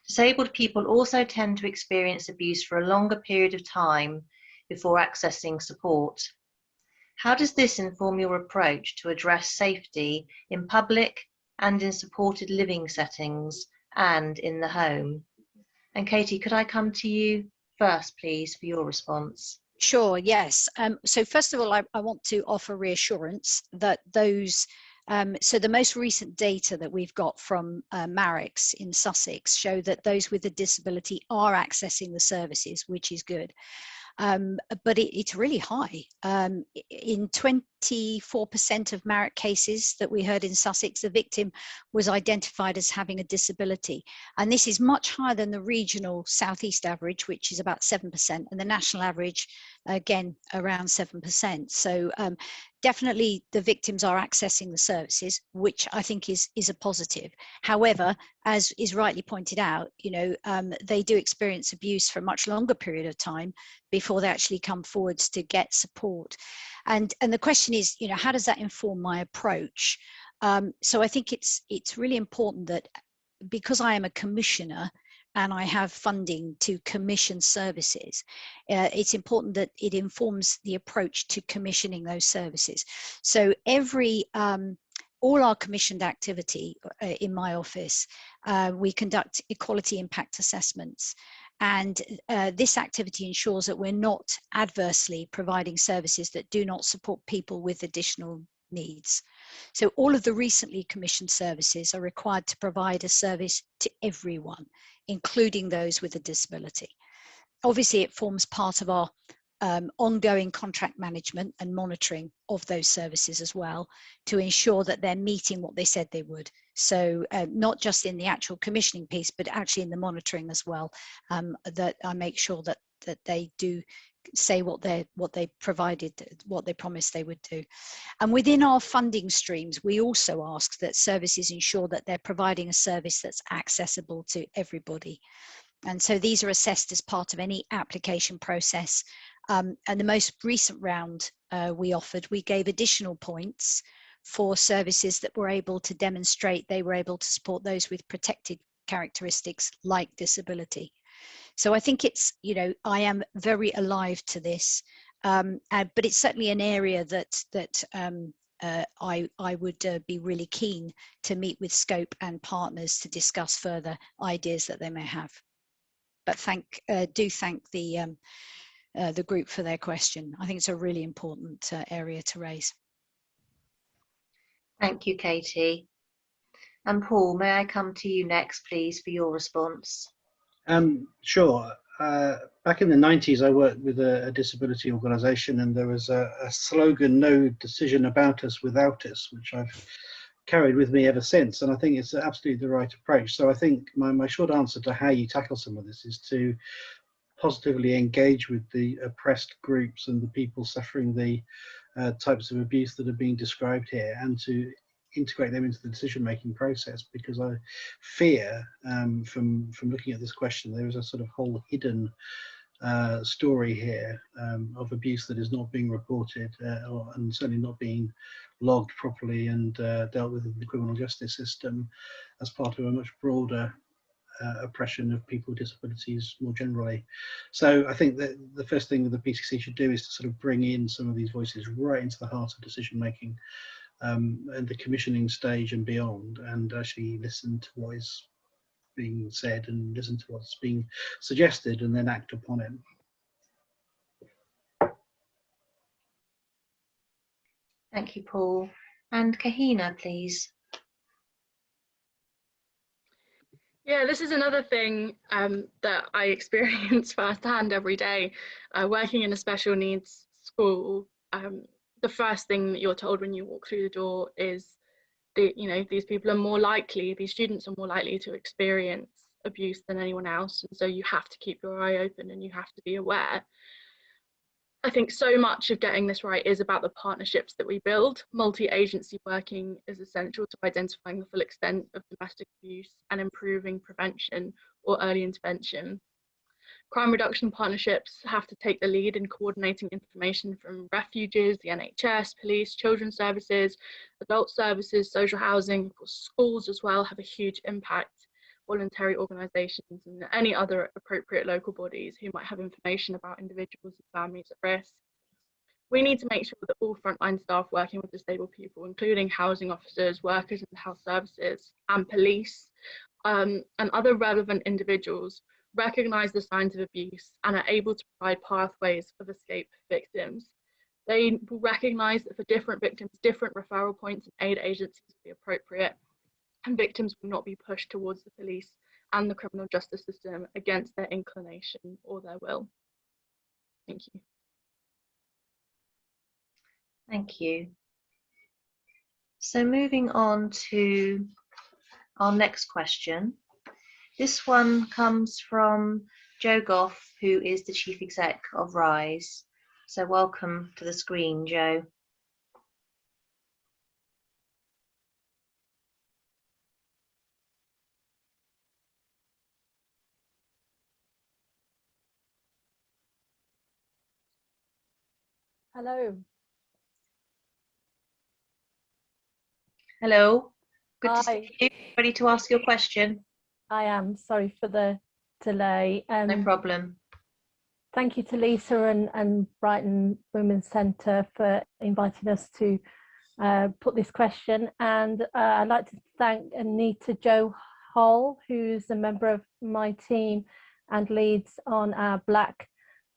Disabled people also tend to experience abuse for a longer period of time before accessing support. How does this inform your approach to address safety in public and in supported living settings and in the home? And Katie, could I come to you first, please, for your response? Sure, yes. So first of all, I want to offer reassurance that those, so the most recent data that we've got from Marix in Sussex show that those with a disability are accessing the services, which is good. But it's really high. In 24% of Marriott cases that we heard in Sussex, the victim was identified as having a disability. And this is much higher than the regional Southeast average, which is about 7%, and the national average, again, around 7%. So definitely the victims are accessing the services, which I think is a positive. However, as is rightly pointed out, you know, they do experience abuse for a much longer period of time before they actually come forwards to get support. And the question is, you know, how does that inform my approach? So I think it's really important that, because I am a commissioner and I have funding to commission services, it's important that it informs the approach to commissioning those services. So all our commissioned activity in my office, we conduct equality impact assessments. And this activity ensures that we're not adversely providing services that do not support people with additional needs. So all of the recently commissioned services are required to provide a service to everyone, including those with a disability. Obviously, it forms part of our ongoing contract management and monitoring of those services as well, to ensure that they're meeting what they said they would. So not just in the actual commissioning piece, but actually in the monitoring as well, that I make sure that they do say what they provided, what they promised they would do. And within our funding streams, we also ask that services ensure that they're providing a service that's accessible to everybody. And so these are assessed as part of any application process. And the most recent round we gave additional points for services that were able to demonstrate they were able to support those with protected characteristics like disability. So I think it's, you know, I am very alive to this, but it's certainly an area that I would be really keen to meet with Scope and partners to discuss further ideas that they may have. But do thank the group for their question. I think it's a really important area to raise. Thank you, Katie. And Paul, may I come to you next, please, for your response? Sure. Back in the 90s, I worked with a disability organisation, and there was a slogan, "No decision about us without us," which I've carried with me ever since. And I think it's absolutely the right approach. So I think my short answer to how you tackle some of this is to positively engage with the oppressed groups and the people suffering the types of abuse that are being described here, and to integrate them into the decision-making process, because I fear from looking at this question, there is a sort of whole hidden story here of abuse that is not being reported and certainly not being logged properly and dealt with in the criminal justice system as part of a much broader oppression of people with disabilities more generally. So I think that the first thing that the PCC should do is to sort of bring in some of these voices right into the heart of decision making and the commissioning stage and beyond, and actually listen to what is being said and listen to what's being suggested and then act upon it. Thank you, Paul. And Kahina, please. Yeah, this is another thing that I experience firsthand every day. Working in a special needs school, the first thing that you're told when you walk through the door is that, you know, these people are more likely, these students are more likely to experience abuse than anyone else. And so you have to keep your eye open and you have to be aware. I think so much of getting this right is about the partnerships that we build. Multi-agency working is essential to identifying the full extent of domestic abuse and improving prevention or early intervention. Crime reduction partnerships have to take the lead in coordinating information from refuges, the NHS, police, children's services, adult services, social housing, of course, schools as well have a huge impact. Voluntary organisations and any other appropriate local bodies who might have information about individuals and families at risk. We need to make sure that all frontline staff working with disabled people, including housing officers, workers in the health services and police, and other relevant individuals, recognise the signs of abuse, and are able to provide pathways of escape for victims. They will recognise that for different victims, different referral points and aid agencies will be appropriate, and victims will not be pushed towards the police and the criminal justice system against their inclination or their will. Thank you. Thank you. So moving on to our next question. This one comes from Jo Goff, who is the Chief Exec of RISE. So welcome to the screen, Jo. Hello. Hello. Good to Hi. see you. Ready to ask your question? I am. Sorry for the delay. No problem. Thank you to Lisa and Brighton Women's Centre for inviting us to put this question. And I'd like to thank Anita Jo Hull, who's a member of my team and leads on our Black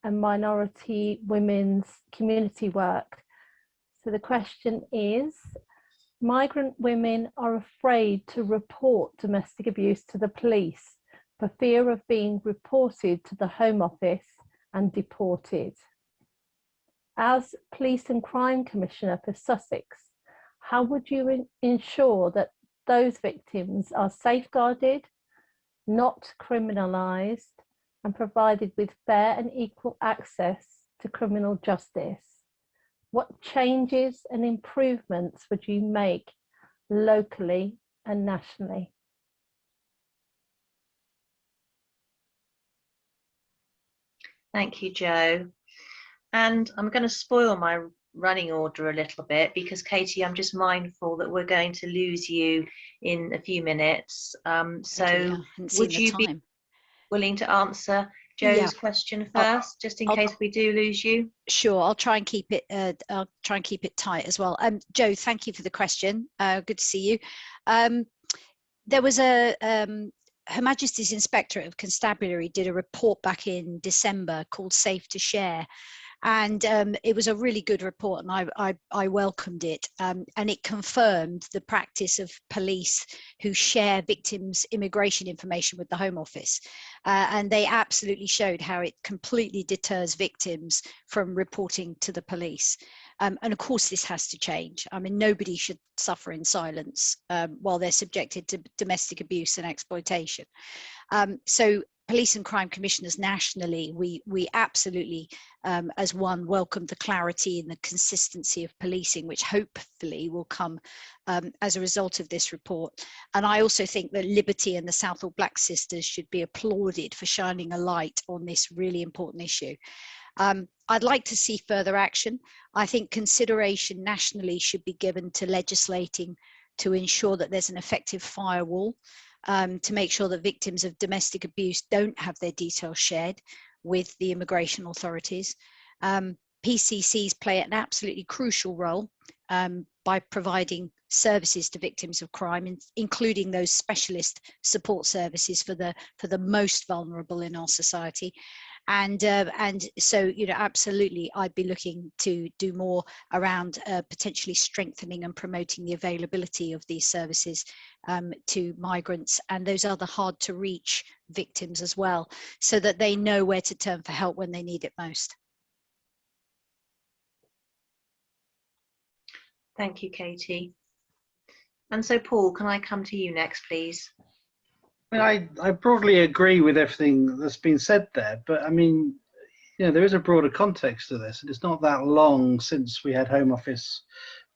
and minority women's community work. So the question is, migrant women are afraid to report domestic abuse to the police for fear of being reported to the Home Office and deported. As Police and Crime Commissioner for Sussex, how would you ensure that those victims are safeguarded, not criminalised, and provided with fair and equal access to criminal justice? What changes and improvements would you make locally and nationally? Thank you, Jo. And I'm going to spoil my running order a little bit because, Katie, I'm just mindful that we're going to lose you in a few minutes. So would you be willing to answer Jo's question first, just in case we do lose you? Sure, I'll try and keep it. I'll try and keep it tight as well. Jo, thank you for the question. Good to see you. There was Her Majesty's Inspectorate of Constabulary did a report back in December called Safe to Share. And it was a really good report, and I welcomed it. And it confirmed the practice of police who share victims' immigration information with the Home Office. And they absolutely showed how it completely deters victims from reporting to the police. And of course, this has to change. I mean, nobody should suffer in silence while they're subjected to domestic abuse and exploitation. So police and crime commissioners nationally, we absolutely, as one, welcome the clarity and the consistency of policing, which hopefully will come as a result of this report. And I also think that Liberty and the Southall Black Sisters should be applauded for shining a light on this really important issue. I'd like to see further action. I think consideration nationally should be given to legislating to ensure that there's an effective firewall, to make sure that victims of domestic abuse don't have their details shared with the immigration authorities. PCCs play an absolutely crucial role by providing services to victims of crime, including those specialist support services for the most vulnerable in our society. And so, you know, absolutely, I'd be looking to do more around potentially strengthening and promoting the availability of these services to migrants and those other hard to reach victims as well, so that they know where to turn for help when they need it most. Thank you, Katie. And so, Paul, can I come to you next, please? I broadly agree with everything that's been said there, but I mean, you know, there is a broader context to this, and it's not that long since we had Home Office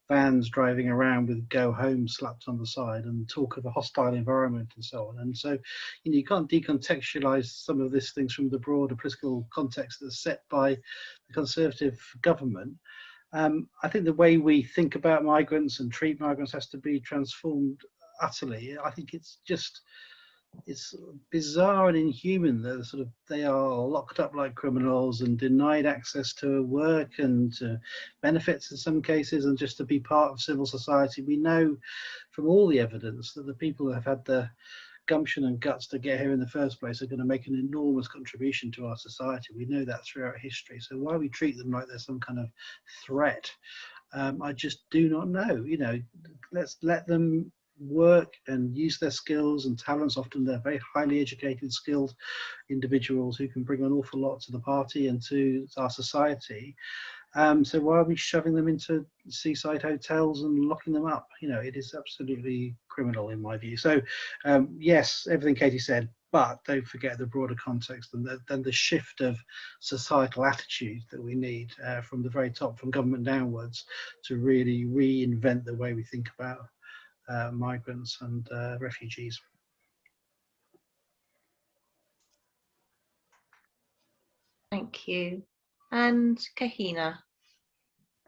vans driving around with "Go Home" slapped on the side and talk of a hostile environment and so on. And so, you know, you can't decontextualize some of these things from the broader political context that's set by the Conservative government. I think the way we think about migrants and treat migrants has to be transformed utterly. I think it's bizarre and inhuman that they are locked up like criminals and denied access to work and to benefits in some cases, and just to be part of civil society. We know from all the evidence that the people who have had the gumption and guts to get here in the first place are going to make an enormous contribution to our society. We know that throughout history. So why we treat them like they're some kind of threat, I just do not know. You know, let's let them work and use their skills and talents. Often they're very highly educated, skilled individuals who can bring an awful lot to the party and to our society. So why are we shoving them into seaside hotels and locking them up? You know, it is absolutely criminal in my view. So yes, everything Katie said, but don't forget the broader context and the shift of societal attitude that we need from the very top, from government downwards, to really reinvent the way we think about migrants and refugees. Thank you. And Kahina.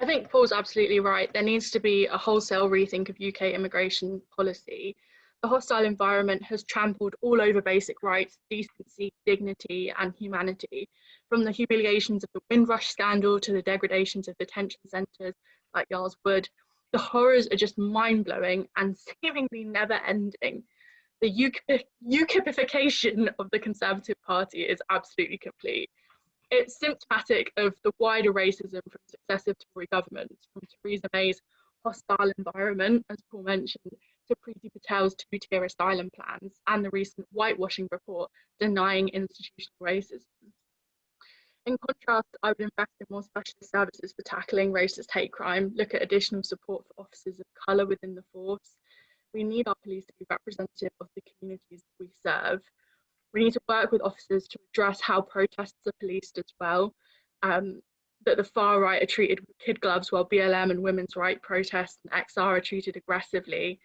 I think Paul's absolutely right. There needs to be a wholesale rethink of UK immigration policy. The hostile environment has trampled all over basic rights, decency, dignity, and humanity, from the humiliations of the Windrush scandal to the degradations of detention centres like Yarl's Wood. The horrors are just mind-blowing and seemingly never-ending. The UKipification of the Conservative Party is absolutely complete. It's symptomatic of the wider racism from successive Tory governments, from Theresa May's hostile environment, as Paul mentioned, to Priti Patel's two-tier asylum plans and the recent whitewashing report denying institutional racism. In contrast, I would invest in more specialist services for tackling racist hate crime, look at additional support for officers of colour within the force. We need our police to be representative of the communities that we serve. We need to work with officers to address how protests are policed as well, that the far right are treated with kid gloves while BLM and women's rights protests and XR are treated aggressively.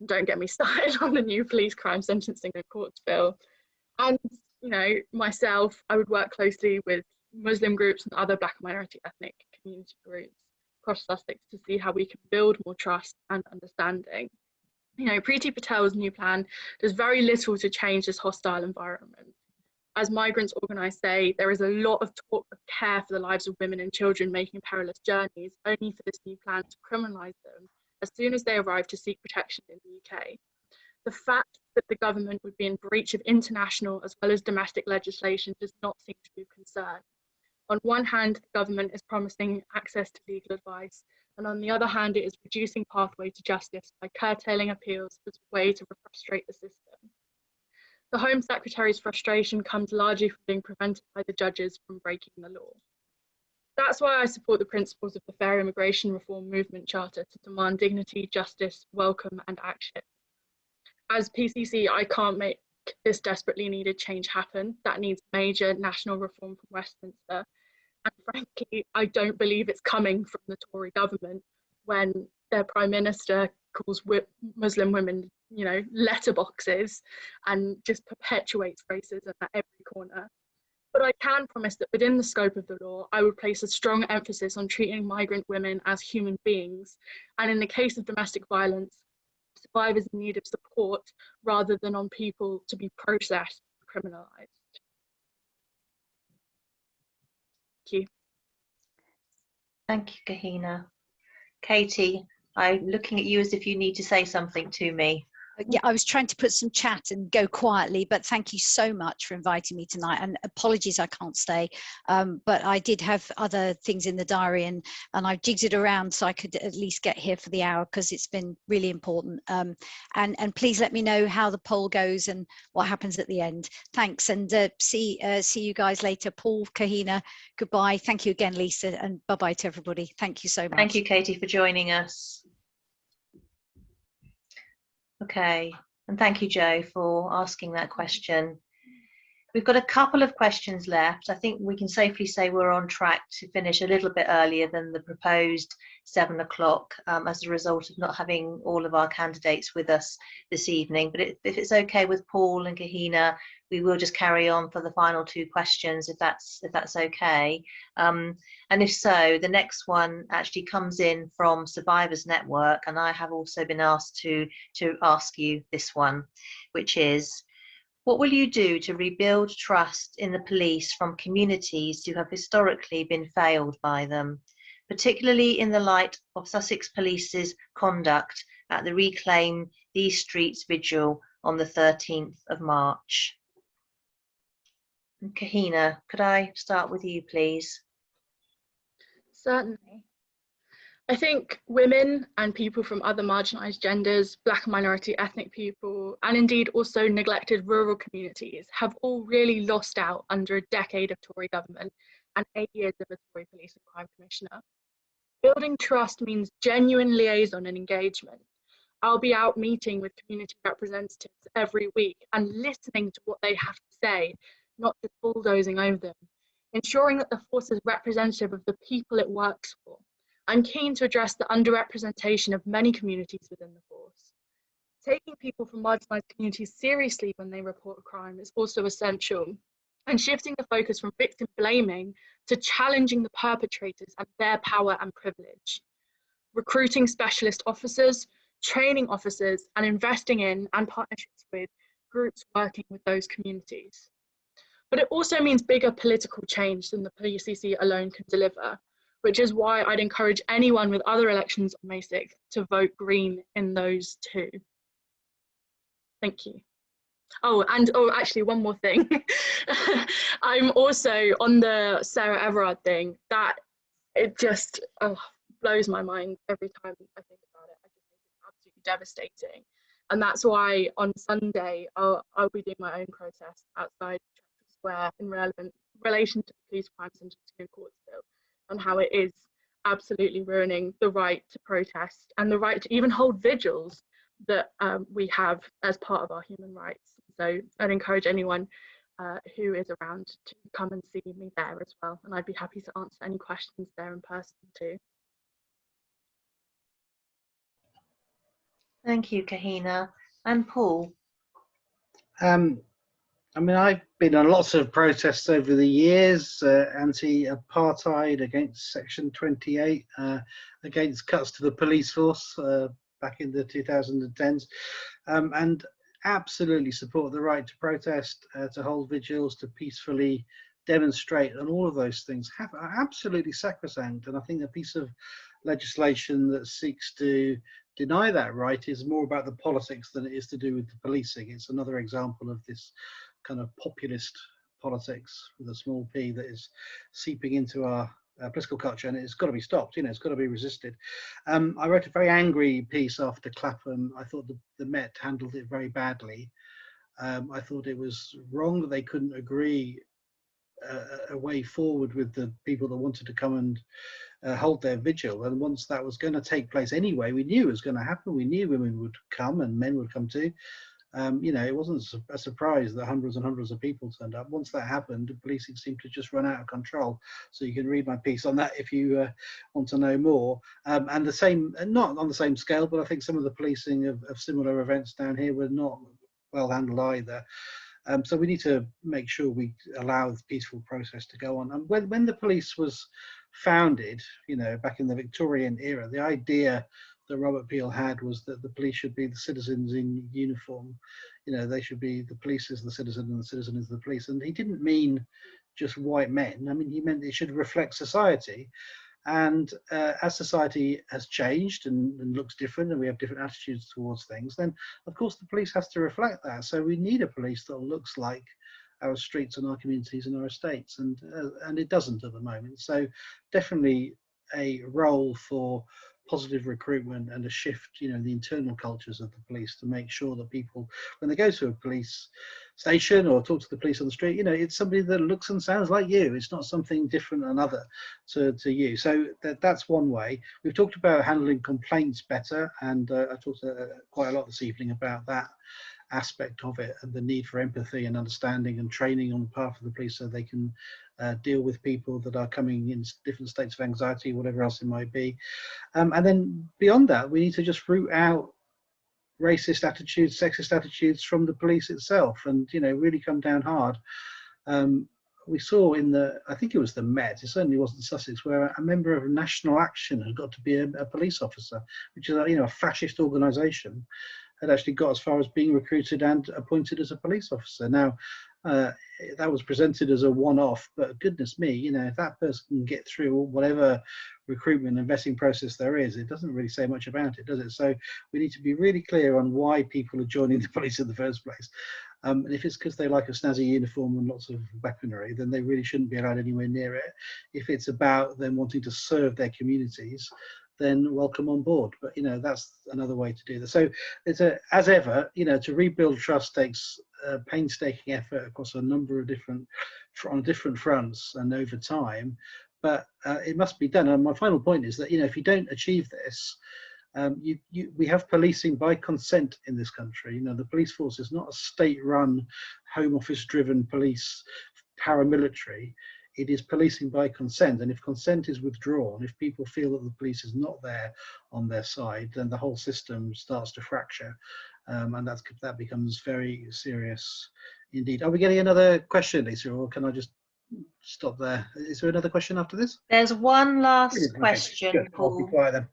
And don't get me started on the new police crime sentencing and courts bill. And, you know, myself, I would work closely with Muslim groups and other Black and minority ethnic community groups across Sussex to see how we can build more trust and understanding. You know, Priti Patel's new plan does very little to change this hostile environment. As migrants organised say, there is a lot of talk of care for the lives of women and children making perilous journeys, only for this new plan to criminalise them as soon as they arrive to seek protection in the UK. The fact that the government would be in breach of international as well as domestic legislation does not seem to be of concern. On one hand, the government is promising access to legal advice, and on the other hand, it is reducing pathway to justice by curtailing appeals as a way to frustrate the system. The Home Secretary's frustration comes largely from being prevented by the judges from breaking the law. That's why I support the principles of the Fair Immigration Reform Movement Charter to demand dignity, justice, welcome, and action. As PCC, I can't make this desperately needed change happen. That needs major national reform from Westminster. And frankly, I don't believe it's coming from the Tory government when their Prime Minister calls Muslim women, you know, letterboxes and just perpetuates racism at every corner. But I can promise that within the scope of the law, I would place a strong emphasis on treating migrant women as human beings. And in the case of domestic violence, survivors in need of support rather than on people to be processed and criminalised. Thank you. Thank you, Kahina. Katie, I'm looking at you as if you need to say something to me. Yeah, I was trying to put some chat and go quietly, but thank you so much for inviting me tonight, and apologies I can't stay, but I did have other things in the diary, and I've jigged it around so I could at least get here for the hour because it's been really important, and please let me know how the poll goes and what happens at the end. Thanks, and see you guys later. Paul, Kahina, goodbye. Thank you again, Lisa, and bye-bye to everybody. Thank you so much. Thank you, Katie, for joining us. Okay, and thank you, Joe, for asking that question. We've got a couple of questions left. I think we can safely say we're on track to finish a little bit earlier than the proposed 7 o'clock as a result of not having all of our candidates with us this evening. But if it's okay with Paul and Kahina, we will just carry on for the final 2 questions, if that's okay. And if so, the next one actually comes in from Survivors Network, and I have also been asked to ask you this one, which is, what will you do to rebuild trust in the police from communities who have historically been failed by them, particularly in the light of Sussex Police's conduct at the Reclaim These Streets vigil on the 13th of March. And Kahina, could I start with you, please? Certainly. I think women and people from other marginalised genders, Black and minority ethnic people, and indeed also neglected rural communities have all really lost out under a decade of Tory government and 8 years of a Tory Police and Crime Commissioner. Building trust means genuine liaison and engagement. I'll be out meeting with community representatives every week and listening to what they have to say, not just bulldozing over them, ensuring that the force is representative of the people it works for. I'm keen to address the underrepresentation of many communities within the force. Taking people from marginalised communities seriously when they report a crime is also essential, and shifting the focus from victim blaming to challenging the perpetrators and their power and privilege. Recruiting specialist officers, training officers, and investing in and partnerships with groups working with those communities. But it also means bigger political change than the PCC alone can deliver, which is why I'd encourage anyone with other elections on May 6th to vote Green in those too. Thank you. Oh, and actually one more thing. I'm also on the Sarah Everard thing. That it just blows my mind every time I think about it. I just think it's absolutely devastating. And that's why on Sunday, I'll be doing my own protest outside Chapter Square in relation to the Police Crime Centre in Cooperative, and how it is absolutely ruining the right to protest and the right to even hold vigils that we have as part of our human rights. So I'd encourage anyone who is around to come and see me there as well, and I'd be happy to answer any questions there in person too. Thank you, Kahina. And Paul? I mean, I've been on lots of protests over the years, anti-apartheid, against Section 28, against cuts to the police force back in the 2010s, and absolutely support the right to protest, to hold vigils, to peacefully demonstrate, and all of those things are absolutely sacrosanct. And I think a piece of legislation that seeks to deny that right is more about the politics than it is to do with the policing. It's another example of this kind of populist politics with a small p that is seeping into our political culture, and it's got to be stopped. You know, it's got to be resisted. I wrote a very angry piece after Clapham. I thought the Met handled it very badly. I thought it was wrong that they couldn't agree a way forward with the people that wanted to come and hold their vigil. And once that was going to take place anyway, we knew it was going to happen. We knew women would come and men would come too. You know, it wasn't a surprise that hundreds and hundreds of people turned up. Once that happened, the policing seemed to just run out of control. So you can read my piece on that if you want to know more. And the same, not on the same scale, but I think some of the policing of similar events down here were not well handled either. So we need to make sure we allow the peaceful process to go on. And when the police was founded, you know, back in the Victorian era, the idea that Robert Peel had was that the police should be the citizens in uniform. You know, they should be, the police is the citizen and the citizen is the police. And he didn't mean just white men. I mean, he meant it should reflect society. And as society has changed and looks different, and we have different attitudes towards things, then of course the police has to reflect that. So we need a police that looks like our streets and our communities and our estates, and it doesn't at the moment. So definitely a role for positive recruitment and a shift, you know, in the internal cultures of the police to make sure that people, when they go to a police station or talk to the police on the street, you know, it's somebody that looks and sounds like you. It's not something different and other to you. So that's one way. We've talked about handling complaints better, and I talked quite a lot this evening about that aspect of it, and the need for empathy and understanding and training on behalf of the police so they can deal with people that are coming in different states of anxiety, whatever else it might be. And then beyond that, we need to just root out racist attitudes, sexist attitudes from the police itself, and, you know, really come down hard. We saw in I think it was the Met, it certainly wasn't Sussex, where a member of National Action had got to be a police officer, which is, you know, a fascist organisation, had actually got as far as being recruited and appointed as a police officer. Now, that was presented as a one-off, but goodness me, you know, if that person can get through whatever recruitment and vetting process there is, it doesn't really say much about it, does it? So we need to be really clear on why people are joining the police in the first place. And if it's because they like a snazzy uniform and lots of weaponry, then they really shouldn't be allowed anywhere near it. If it's about them wanting to serve their communities, then welcome on board. But you know, that's another way to do this. So it's as ever, you know, to rebuild trust takes painstaking effort across a number of different fronts and over time. But it must be done. And my final point is that, you know, if you don't achieve this, we have policing by consent in this country. You know, the police force is not a state-run, home office-driven police paramilitary. It is policing by consent, and if consent is withdrawn, if people feel that the police is not there on their side, then the whole system starts to fracture, and that becomes very serious indeed. Are we getting another question, Lisa, or can I just stop there? Is there another question after this? There's one last Brilliant. question, Good. I'll be Paul. quiet then.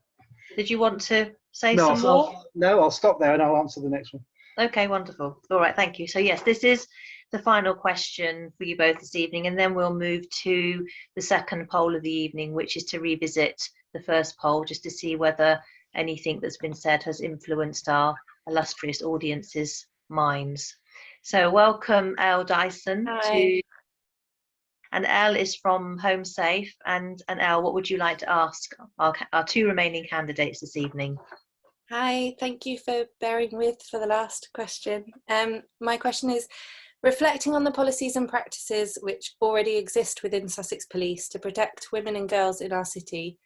Did you want to say No, some more? No, I'll stop there and I'll answer the next one. Okay, wonderful. All right, thank you. So yes, this is the final question for you both this evening, and then we'll move to the second poll of the evening, which is to revisit the first poll, just to see whether anything that's been said has influenced our illustrious audience's minds. So welcome, Elle Dyson. Hi. And Elle is from Home Safe. And Elle, what would you like to ask our two remaining candidates this evening? Hi, thank you for bearing with for the last question. My question is, reflecting on the policies and practices which already exist within Sussex Police to protect women and girls in our city,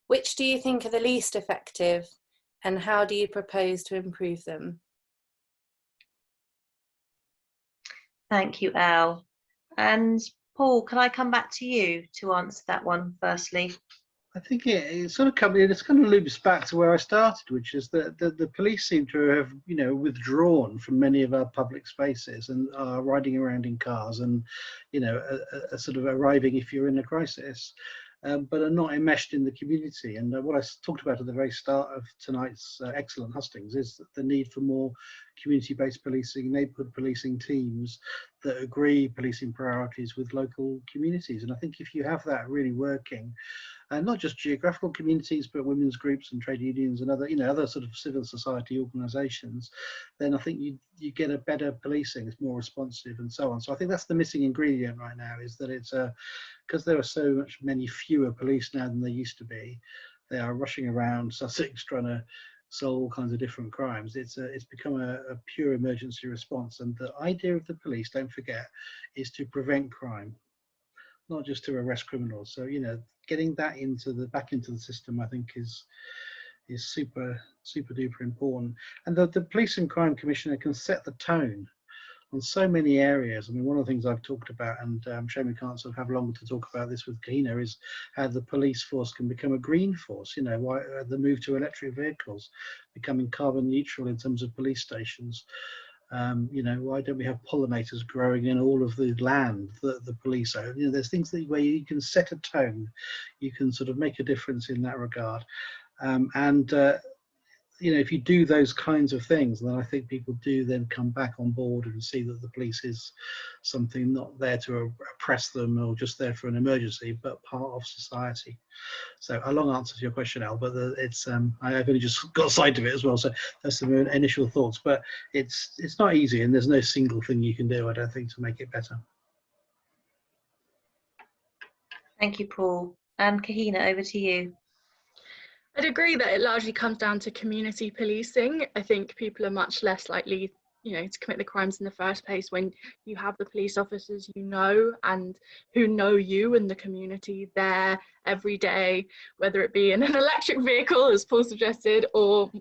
which do you think are the least effective, and how do you propose to improve them? Thank you, Elle. And Paul, can I come back to you to answer that one firstly? I think it sort of kind of loops back to where I started, which is that the police seem to have, you know, withdrawn from many of our public spaces and are riding around in cars and, you know, are sort of arriving if you're in a crisis, but are not enmeshed in the community. And what I talked about at the very start of tonight's excellent Hustings is the need for more community-based policing, neighbourhood policing teams that agree policing priorities with local communities. And I think if you have that really working, and not just geographical communities, but women's groups and trade unions and other, you know, other sort of civil society organisations, then I think you get a better policing. It's more responsive and so on. So I think that's the missing ingredient right now, is that it's because there are many fewer police now than there used to be. They are rushing around Sussex trying to solve all kinds of different crimes. It's become a pure emergency response. And the idea of the police, don't forget, is to prevent crime, not just to arrest criminals. So, you know, getting that back into the system, I think is super duper important. And the Police and Crime Commissioner can set the tone on so many areas. I mean, one of the things I've talked about, and I'm sure we can't sort of have longer to talk about this with Kahina, is how the police force can become a green force. You know, why the move to electric vehicles, becoming carbon neutral in terms of police stations. You know, why don't we have pollinators growing in all of the land that the police own? You know, there's things where you can set a tone, you can sort of make a difference in that regard. You know, if you do those kinds of things, then I think people do then come back on board and see that the police is something not there to oppress them or just there for an emergency, but part of society. So a long answer to your question, Al, but it's I've only just got sight of it as well. So that's some initial thoughts, but it's not easy, and there's no single thing you can do, I don't think, to make it better. Thank you, Paul. And Kahina, over to you. I'd agree that it largely comes down to community policing. I think people are much less likely, you know, to commit the crimes in the first place when you have the police officers you know and who know you and the community there every day, whether it be in an electric vehicle, as Paul suggested, or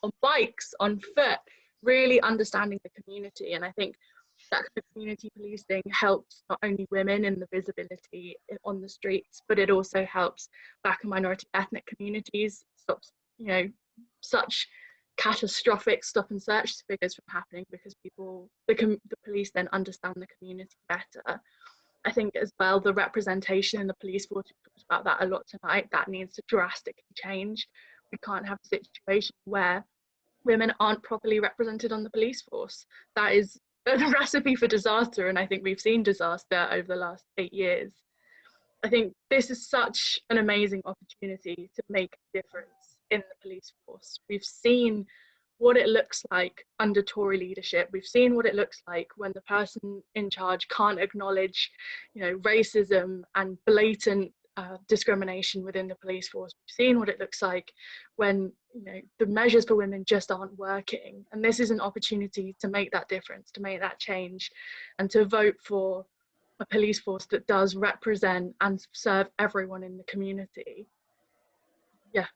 on bikes, on foot, really understanding the community. And I think that kind of community policing helps not only women in the visibility on the streets, but it also helps Black and minority ethnic communities, stops, you know, such catastrophic stop and search figures from happening, because the police then understand the community better. I think as well, the representation in the police force, we talked about that a lot tonight, that needs to drastically change. We can't have a situation where women aren't properly represented on the police force. That is a recipe for disaster, and I think we've seen disaster over the last 8 years. I think this is such an amazing opportunity to make a difference in the police force. We've seen what it looks like under Tory leadership. We've seen what it looks like when the person in charge can't acknowledge, racism and blatant discrimination within the police force. We've seen what it looks like when the measures for women just aren't working. And this is an opportunity to make that difference, to make that change, and to vote for a police force that does represent and serve everyone in the community. Yeah,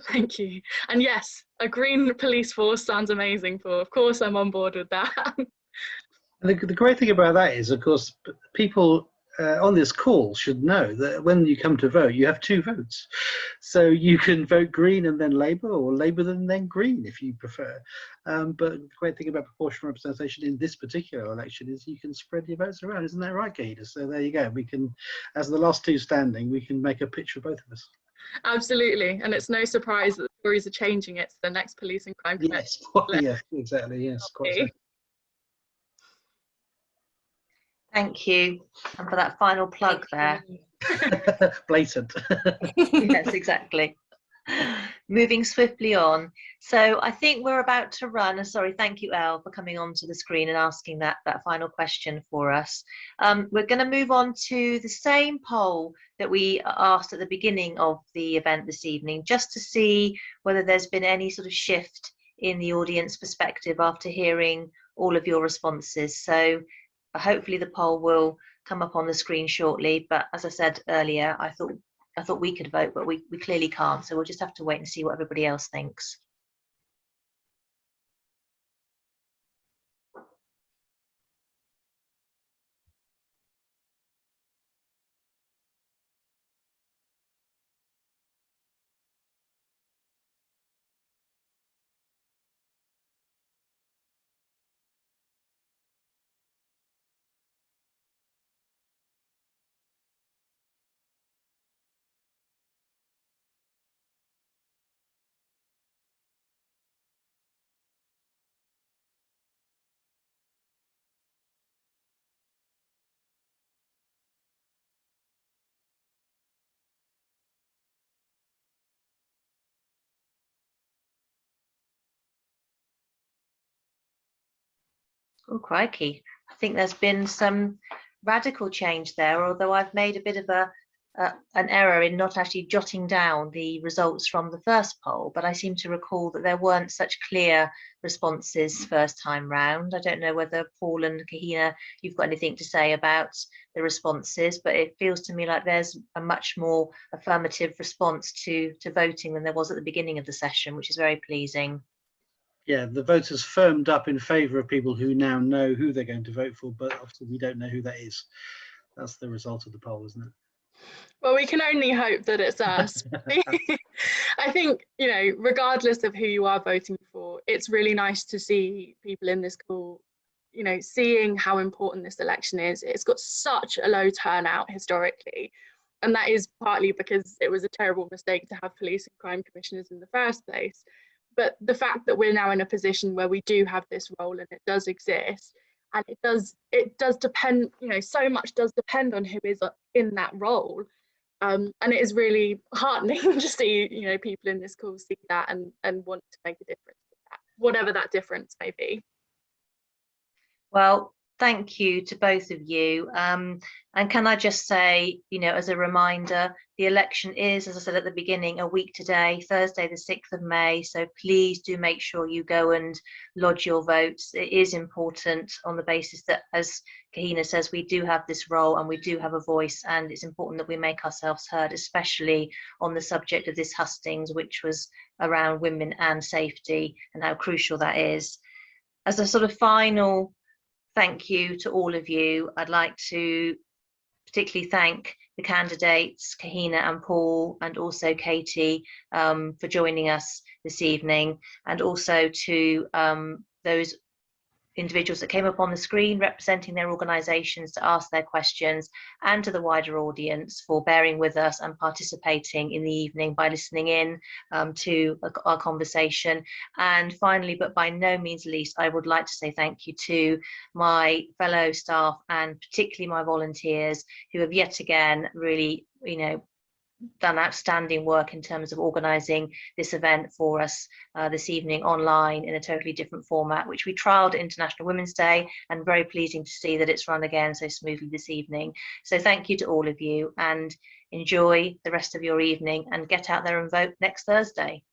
thank you. And yes, a green police force sounds amazing. Of course, I'm on board with that. The great thing about that is, of course, people on this call should know that when you come to vote, you have 2 votes. So you can vote Green and then Labour, or Labour and then Green if you prefer. But the great thing about proportional representation in this particular election is you can spread your votes around. Isn't that right, Kahina? So there you go. We can, as the last 2 standing, we can make a pitch for both of us. Absolutely, and it's no surprise that the Tories are changing it to the next police and crime commission. Yes, yes, exactly, yes, quite so. Thank you, and for that final plug there. Blatant. Yes, exactly. Moving swiftly on. So I think we're about to run. Sorry, thank you, Elle, for coming onto the screen and asking that final question for us. We're going to move on to the same poll that we asked at the beginning of the event this evening, just to see whether there's been any sort of shift in the audience perspective after hearing all of your responses. So hopefully the poll will come up on the screen shortly. But as I said earlier, I thought we could vote, but we clearly can't. So we'll just have to wait and see what everybody else thinks. Oh, crikey. I think there's been some radical change there, although I've made a bit of an error in not actually jotting down the results from the first poll, but I seem to recall that there weren't such clear responses first time round. I don't know whether Paul and Kahina, you've got anything to say about the responses, but it feels to me like there's a much more affirmative response to voting than there was at the beginning of the session, which is very pleasing. Yeah, the voters firmed up in favour of people who now know who they're going to vote for, but obviously we don't know who that is. That's the result of the poll, isn't it? Well, we can only hope that it's us. I think, regardless of who you are voting for, it's really nice to see people in this call, seeing how important this election is. It's got such a low turnout historically, and that is partly because it was a terrible mistake to have police and crime commissioners in the first place. But the fact that we're now in a position where we do have this role and it does exist, and it does depend, so much does depend on who is in that role. And it is really heartening to see, people in this call see that and want to make a difference with that, whatever that difference may be. Well, thank you to both of you. And can I just say, as a reminder, the election is, as I said at the beginning, a week today, Thursday, the 6th of May. So please do make sure you go and lodge your votes. It is important on the basis that, as Kahina says, we do have this role and we do have a voice, and it's important that we make ourselves heard, especially on the subject of this hustings, which was around women and safety and how crucial that is. As a sort of final thank you to all of you, I'd like to particularly thank the candidates, Kahina and Paul, and also Katie, for joining us this evening, and also to those individuals that came up on the screen representing their organisations to ask their questions, and to the wider audience for bearing with us and participating in the evening by listening in to our conversation. And finally, but by no means least, I would like to say thank you to my fellow staff and particularly my volunteers who have yet again really, done outstanding work in terms of organising this event for us this evening online in a totally different format, which we trialled at International Women's Day, and very pleasing to see that it's run again so smoothly this evening. So thank you to all of you, and enjoy the rest of your evening and get out there and vote next Thursday.